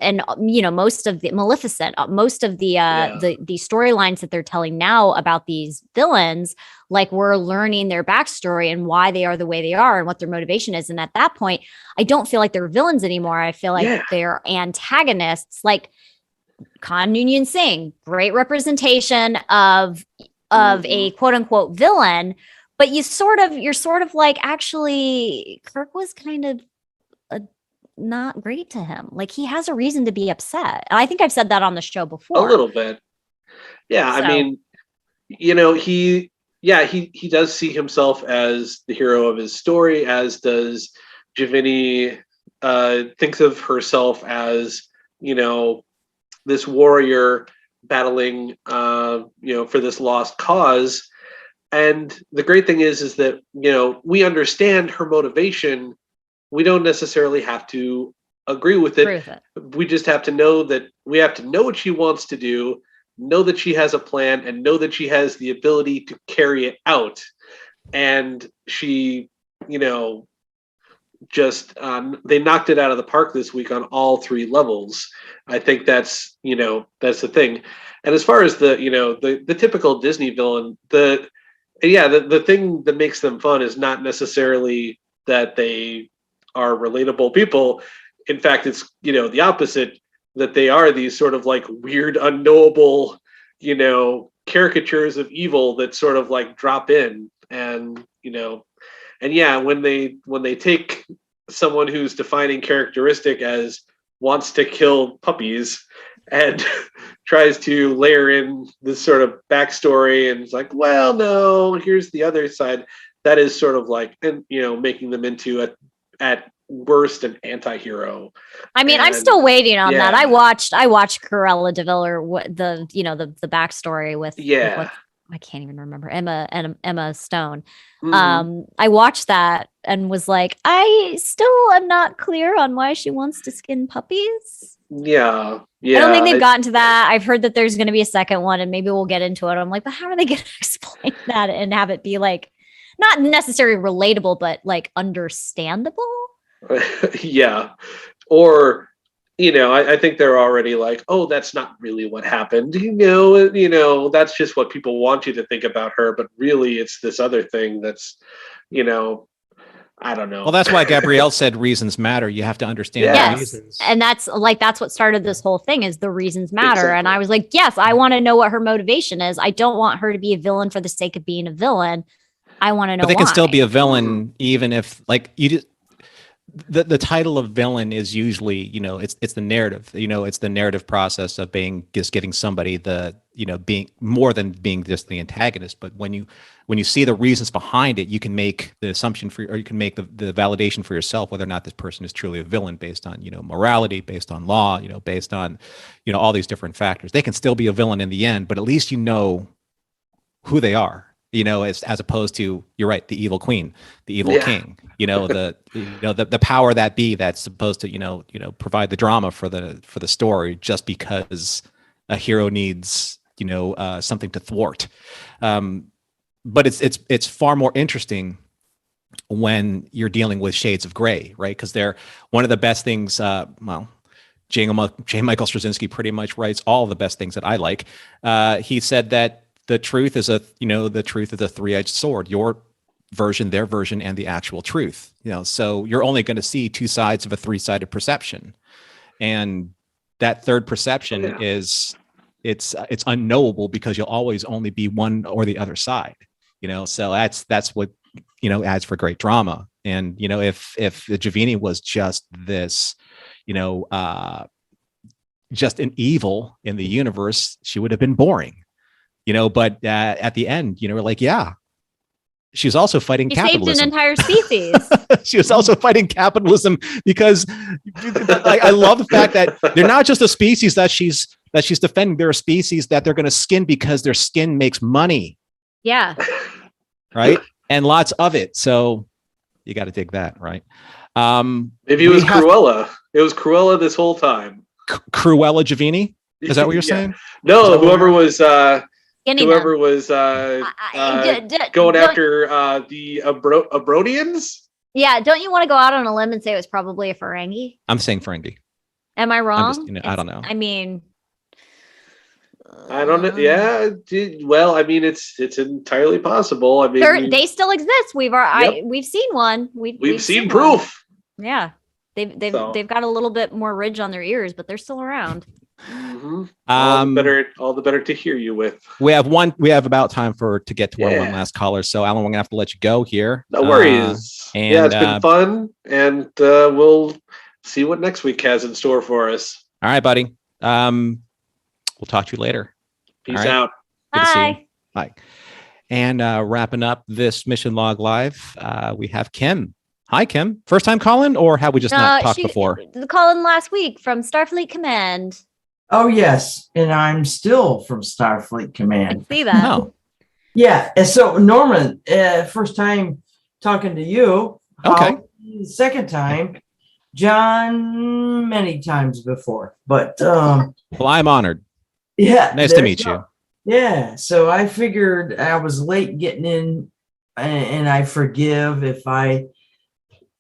Speaker 3: most of the Maleficent, most of the storylines that they're telling now about these villains, like we're learning their backstory and why they are the way they are and what their motivation is. And at that point, I don't feel like they're villains anymore. I feel like they're antagonists, like Khan Noonien Singh, great representation of a quote unquote villain, but you're sort of like, actually Kirk was kind of not great to him. Like, he has a reason to be upset. And I think I've said that on the show before.
Speaker 6: A little bit. Yeah. So. I mean, he does see himself as the hero of his story, as does Javini thinks of herself as, this warrior battling, for this lost cause. And the great thing is that, we understand her motivation. We don't necessarily have to agree with it. We just have to know that we have to know what she wants to do, know that she has a plan, and know that she has the ability to carry it out. And she, just they knocked it out of the park this week on all 3 levels. I think that's the thing. And as far as the typical Disney villain, the thing that makes them fun is not necessarily that they are relatable people. In fact, it's the opposite, that they are these sort of like weird, unknowable caricatures of evil that sort of like drop in. And when they take someone whose defining characteristic as wants to kill puppies and tries to layer in this sort of backstory, and it's like, well, no, here's the other side, that is sort of like, and making them into at worst an anti-hero. I mean,
Speaker 3: I'm still waiting on that. I watched Cruella de Vil, or the backstory with I can't even remember, Emma Stone. Mm-hmm. I watched that and was like, I still am not clear on why she wants to skin puppies.
Speaker 6: Yeah.
Speaker 3: I don't think they've gotten to that. I've heard that there's going to be a second one, and maybe we'll get into it. I'm like, but how are they going to explain that and have it be like, not necessarily relatable, but like understandable?
Speaker 6: Yeah. Or, I think they're already like, oh, that's not really what happened. That's just what people want you to think about her. But really, it's this other thing that's, I don't know.
Speaker 2: Well, that's why Gabrielle said reasons matter. You have to understand the reasons.
Speaker 3: And that's what started this whole thing, is the reasons matter. Exactly. And I was like, yes, I want to know what her motivation is. I don't want her to be a villain for the sake of being a villain. I want to know.
Speaker 2: But they can still
Speaker 3: why.
Speaker 2: be a villain, even if like you just the title of villain is usually, it's the narrative, it's the narrative process of just giving somebody being more than being just the antagonist. But when you see the reasons behind it, you can make the assumption or you can make the validation for yourself whether or not this person is truly a villain based on, morality, based on law, based on, all these different factors. They can still be a villain in the end, but at least you know who they are. As opposed to, you're right, the evil queen, the evil king, the power that be that's supposed to, provide the drama for the story just because a hero needs, something to thwart. But it's far more interesting when you're dealing with shades of gray, right? Because they're one of the best things. J. Michael Straczynski pretty much writes all the best things that I like. He said that the truth is a three-edged sword. Your version, their version, and the actual truth. So you're only going to see two sides of a three-sided perception, and that third perception is it's unknowable because you'll always only be one or the other side. So that's what adds for great drama. And if Giovanni was just this, just an evil in the universe, she would have been boring. But at the end, we're like, yeah, she was also fighting capitalism.
Speaker 3: Saved an entire species.
Speaker 2: She was also fighting capitalism because I love the fact that they're not just a species that she's defending. They're a species that they're going to skin because their skin makes money.
Speaker 3: Yeah.
Speaker 2: Right. And lots of it. So you got to dig that. Right.
Speaker 6: Maybe it was Cruella. It was Cruella this whole time.
Speaker 2: Cruella Giovanni. Is that what you're saying?
Speaker 6: No, whoever was
Speaker 3: Getting
Speaker 6: whoever
Speaker 3: them.
Speaker 6: was going after the Abronians.
Speaker 3: Yeah, don't you want to go out on a limb and say it was probably a Ferengi?
Speaker 2: I'm saying Ferengi.
Speaker 3: Am I wrong?
Speaker 2: I don't know.
Speaker 3: I mean,
Speaker 6: I don't know. Yeah. Well, I mean, it's entirely possible. I mean,
Speaker 3: they still exist. We've seen one. We've
Speaker 6: seen
Speaker 3: One.
Speaker 6: proof.
Speaker 3: Yeah, they've got a little bit more ridge on their ears, but they're still around.
Speaker 6: Mm-hmm. All the better to hear you with.
Speaker 2: We have about time to get to our one last caller. So Alan, we're gonna have to let you go here.
Speaker 6: No worries. It's been fun, and we'll see what next week has in store for us.
Speaker 2: All right, buddy. We'll talk to you later.
Speaker 6: Peace out.
Speaker 3: Bye.
Speaker 2: Bye. And wrapping up this Mission Log Live, we have Kim. Hi, Kim. First time calling, or have we just not talked before?
Speaker 3: Calling last week from Starfleet Command.
Speaker 7: Oh, yes. And I'm still from Starfleet Command.
Speaker 3: I see that.
Speaker 2: Oh.
Speaker 7: Yeah. And so, Norman, first time talking to you.
Speaker 2: Okay.
Speaker 7: Second time, John, many times before. But,
Speaker 2: well, I'm honored.
Speaker 7: Yeah.
Speaker 2: Nice to meet you.
Speaker 7: Yeah. So I figured I was late getting in, and I forgive if I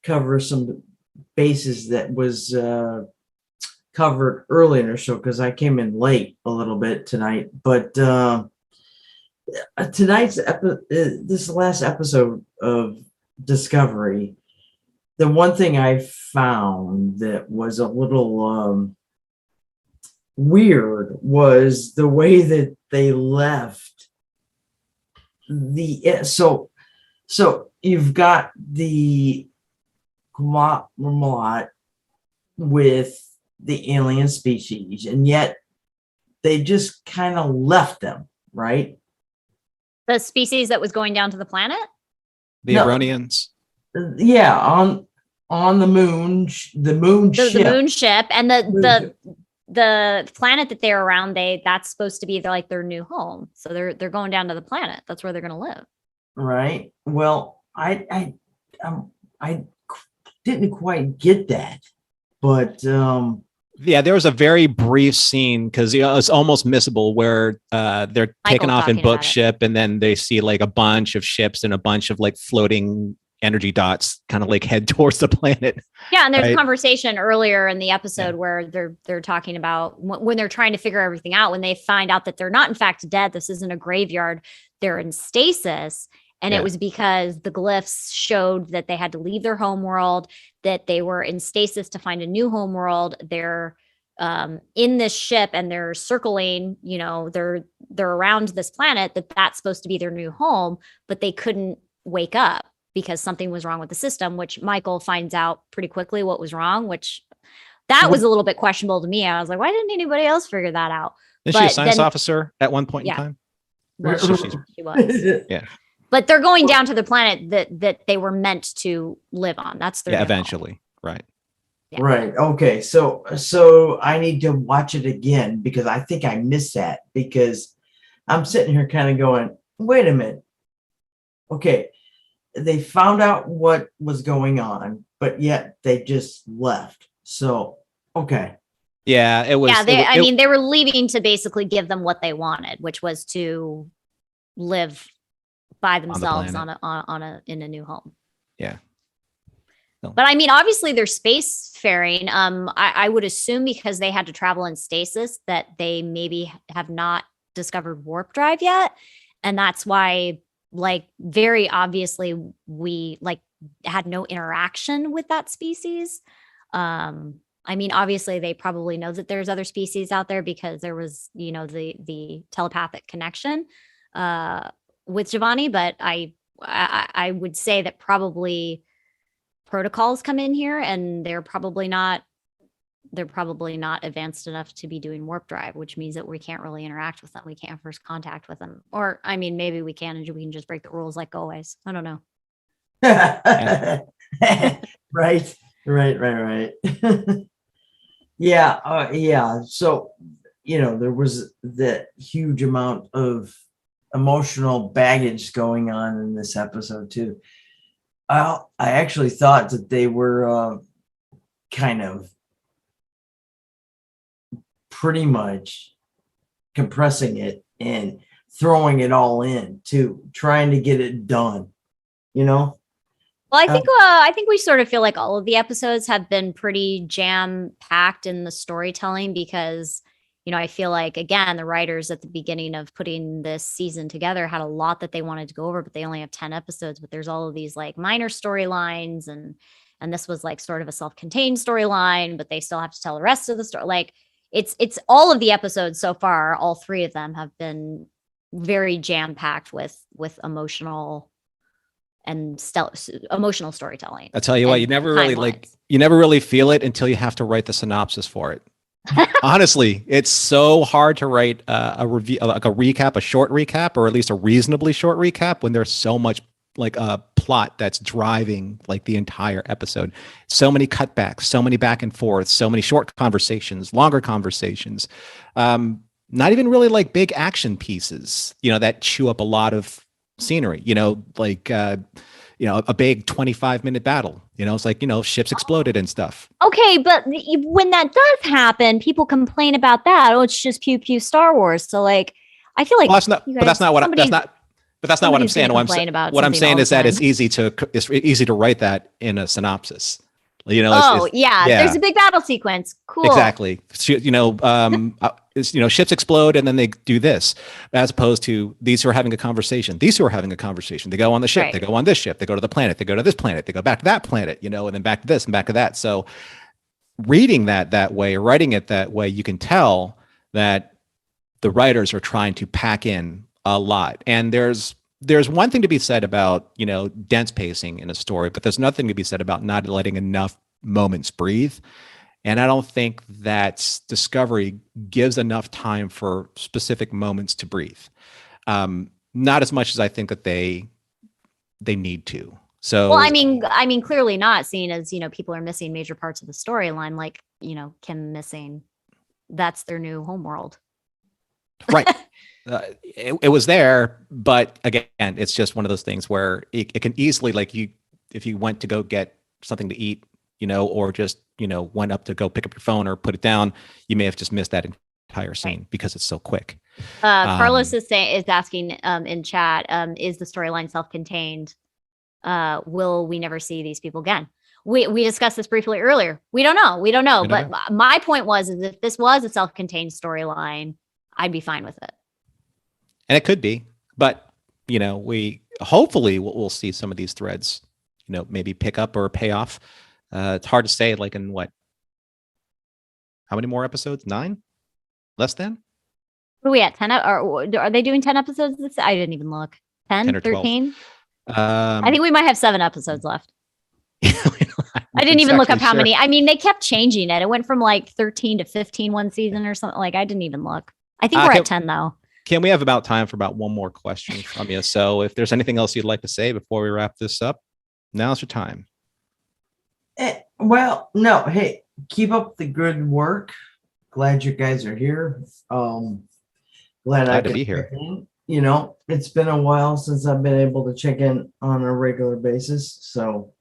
Speaker 7: cover some bases that was covered early in the show because I came in late a little bit tonight. But tonight's this last episode of Discovery, the one thing I found that was a little weird was the way that they left so you've got the Guamlat with the alien species, and yet they just kind of left them, right?
Speaker 3: The species that was going down to the planet?
Speaker 2: The Abronians.
Speaker 7: Yeah, on the moon, ship.
Speaker 3: The moon ship, and the planet that they're around, that's supposed to be their new home. So they're going down to the planet. That's where they're going to live.
Speaker 7: Right. Well, I didn't quite get that, but
Speaker 2: yeah, there was a very brief scene because it's almost missable where they're taken off in book ship, and then they see a bunch of ships and a bunch of floating energy dots kind of head towards the planet.
Speaker 3: Yeah, and there's a conversation earlier in the episode where they're talking about when they're trying to figure everything out, when they find out that they're not in fact dead. This isn't a graveyard. They're in stasis. And it was because the glyphs showed that they had to leave their home world, that they were in stasis to find a new home world. They're in this ship and they're circling, they're around this planet, that's supposed to be their new home, but they couldn't wake up because something was wrong with the system, which Michael finds out pretty quickly what was wrong, which that was a little bit questionable to me. I was like, why didn't anybody else figure that out?
Speaker 2: Isn't she a science officer at one point
Speaker 3: Yeah.
Speaker 2: in time?
Speaker 3: Well,
Speaker 2: So
Speaker 3: she was.
Speaker 2: Yeah.
Speaker 3: But they're going down to the planet that they were meant to live on. That's their
Speaker 2: Yeah,
Speaker 3: new home.
Speaker 2: eventually. Right.
Speaker 3: Yeah.
Speaker 7: Right. Okay. So I need to watch it again because I think I missed that because I'm sitting here kind of going, wait a minute. Okay. They found out what was going on, but yet they just left. So, okay.
Speaker 2: Yeah, it was.
Speaker 3: Yeah, I mean, they were leaving to basically give them what they wanted, which was to live by themselves in a new home.
Speaker 2: Yeah. No.
Speaker 3: But I mean, obviously they're spacefaring. I would assume because they had to travel in stasis that they maybe have not discovered warp drive yet. And that's why, like, very obviously we like had no interaction with that species. I mean, obviously they probably know that there's other species out there because there was, you know, the telepathic connection with Giovanni, but I would say that probably protocols come in here and they're probably not advanced enough to be doing warp drive, which means that we can't really interact with them. We can't first contact with them. Or I mean, maybe we can and we can just break the rules like always. I don't know.
Speaker 7: Right. Yeah. So, you know, there was that huge amount of emotional baggage going on in this episode too. I actually thought that they were kind of pretty much compressing it and throwing it all in to trying to get it done, you know?
Speaker 3: Well, I think we sort of feel like all of the episodes have been pretty jam packed in the storytelling because, you know, I feel like, again, the writers at the beginning of putting this season together had a lot that they wanted to go over, but they only have 10 episodes, but there's all of these like minor storylines and this was like sort of a self-contained storyline, but they still have to tell the rest of the story. Like it's all of the episodes so far, all three of them have been very jam packed with emotional and emotional storytelling.
Speaker 2: I tell you what, you never really feel it until you have to write the synopsis for it. Honestly, it's so hard to write a review, like a recap, a short recap, or at least a reasonably short recap when there's so much like a plot that's driving like the entire episode. So many cutbacks, so many back and forth, so many short conversations, longer conversations. Not even really like big action pieces, you know, that chew up a lot of scenery, you know, like a big 25-minute battle, you know, it's like, you know, ships exploded and stuff.
Speaker 3: Okay, but when that does happen, people complain about that. Oh, it's just pew pew Star Wars. So like, I feel like
Speaker 2: that's not what I'm saying. What I'm saying is that it's easy to write that in a synopsis. You know,
Speaker 3: there's a big battle sequence. Cool.
Speaker 2: Exactly. You know, ships explode and then they do this, as opposed to these who are having a conversation. These who are having a conversation, they go on the ship, They go on this ship, they go to the planet, they go to this planet, they go back to that planet, you know, and then back to this and back to that. So reading that way, or writing it that way, you can tell that the writers are trying to pack in a lot. And there's one thing to be said about, you know, dense pacing in a story, but there's nothing to be said about not letting enough moments breathe. And I don't think that Discovery gives enough time for specific moments to breathe. Not as much as I think that they need to. So,
Speaker 3: well, I mean, clearly not, seeing as, you know, people are missing major parts of the storyline, like, you know, Kim missing. That's their new homeworld.
Speaker 2: Right. It was there, but again, it's just one of those things where it can easily, like, if you went to go get something to eat, you know, or just, you know, went up to go pick up your phone or put it down, you may have just missed that entire scene because it's so quick.
Speaker 3: Carlos is asking in chat, is the storyline self-contained? Will we never see these people again? We discussed this briefly earlier. We don't know. But my point is if this was a self-contained storyline, I'd be fine with it.
Speaker 2: And it could be, but, you know, hopefully we'll see some of these threads, you know, maybe pick up or pay off. It's hard to say, like, in how many more episodes? 9? Less than?
Speaker 3: What are we at? 10? Or are they doing 10 episodes? I didn't even look. 10
Speaker 2: or
Speaker 3: 13? I think we might have 7 episodes left. I didn't even look up how many. I mean, they kept changing it. It went from like 13 to 15 one season or something. Like, I didn't even look. I think we're at 10 though.
Speaker 2: Can we have about time for about one more question from you? So if there's anything else you'd like to say before we wrap this up, now's your time.
Speaker 7: Well, no. Hey, keep up the good work. Glad you guys are here. Glad I
Speaker 2: to be here.
Speaker 7: You know, it's been a while since I've been able to check in on a regular basis. So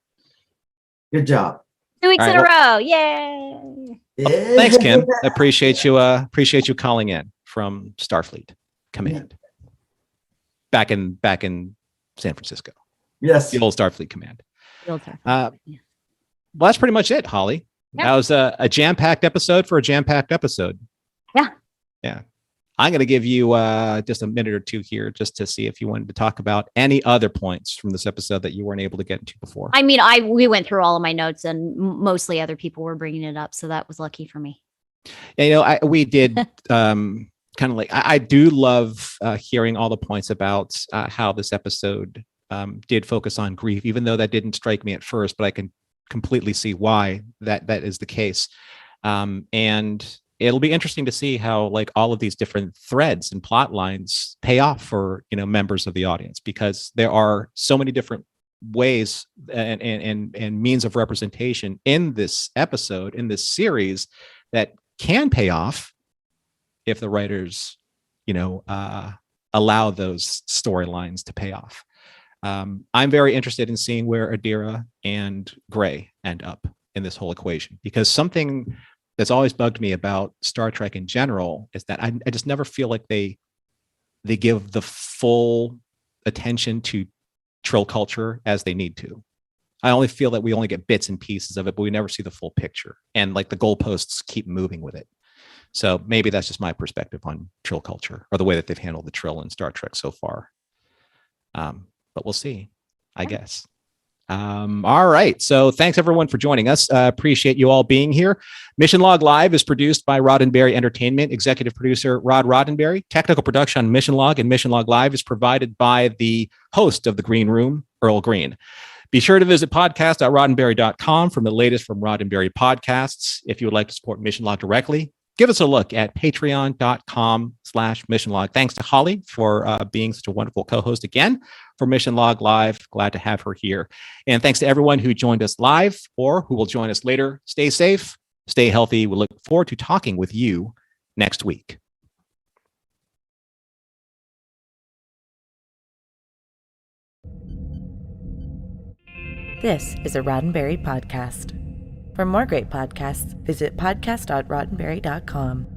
Speaker 7: good job.
Speaker 3: 2 weeks in a row. Yay.
Speaker 2: Well, thanks, Kim. Appreciate you calling in from Starfleet Command. Back in San Francisco.
Speaker 7: Yes.
Speaker 2: The old Starfleet Command.
Speaker 3: Well,
Speaker 2: that's pretty much it, Holly. Yeah. That was a jam-packed episode for a jam-packed episode. Yeah. I'm going to give you just a minute or two here just to see if you wanted to talk about any other points from this episode that you weren't able to get into before.
Speaker 3: I mean, we went through all of my notes and mostly other people were bringing it up. So that was lucky for me.
Speaker 2: Yeah, you know, we did kind of like, I do love hearing all the points about how this episode did focus on grief, even though that didn't strike me at first, but I can completely see why that is the case. And it'll be interesting to see how like all of these different threads and plot lines pay off for, you know, members of the audience, because there are so many different ways and means of representation in this episode, in this series, that can pay off if the writers, you know, allow those storylines to pay off. I'm very interested in seeing where Adira and Gray end up in this whole equation, because something that's always bugged me about Star Trek in general is that I just never feel like they give the full attention to Trill culture as they need to. I only feel that we only get bits and pieces of it, but we never see the full picture. And like the goalposts keep moving with it. So maybe that's just my perspective on Trill culture, or the way that they've handled the Trill in Star Trek so far. But we'll see, I guess. All right. So thanks everyone for joining us. Appreciate you all being here. Mission Log Live is produced by Roddenberry Entertainment, executive producer Rod Roddenberry. Technical production on Mission Log and Mission Log Live is provided by the host of the Green Room, Earl Green. Be sure to visit podcast.roddenberry.com for the latest from Roddenberry podcasts. If you would like to support Mission Log directly, give us a look at patreon.com/Mission Log. Thanks to Holly for being such a wonderful co-host again for Mission Log Live. Glad to have her here. And thanks to everyone who joined us live or who will join us later. Stay safe, stay healthy. We look forward to talking with you next week.
Speaker 8: This is a Roddenberry podcast. For more great podcasts, visit podcast.roddenberry.com.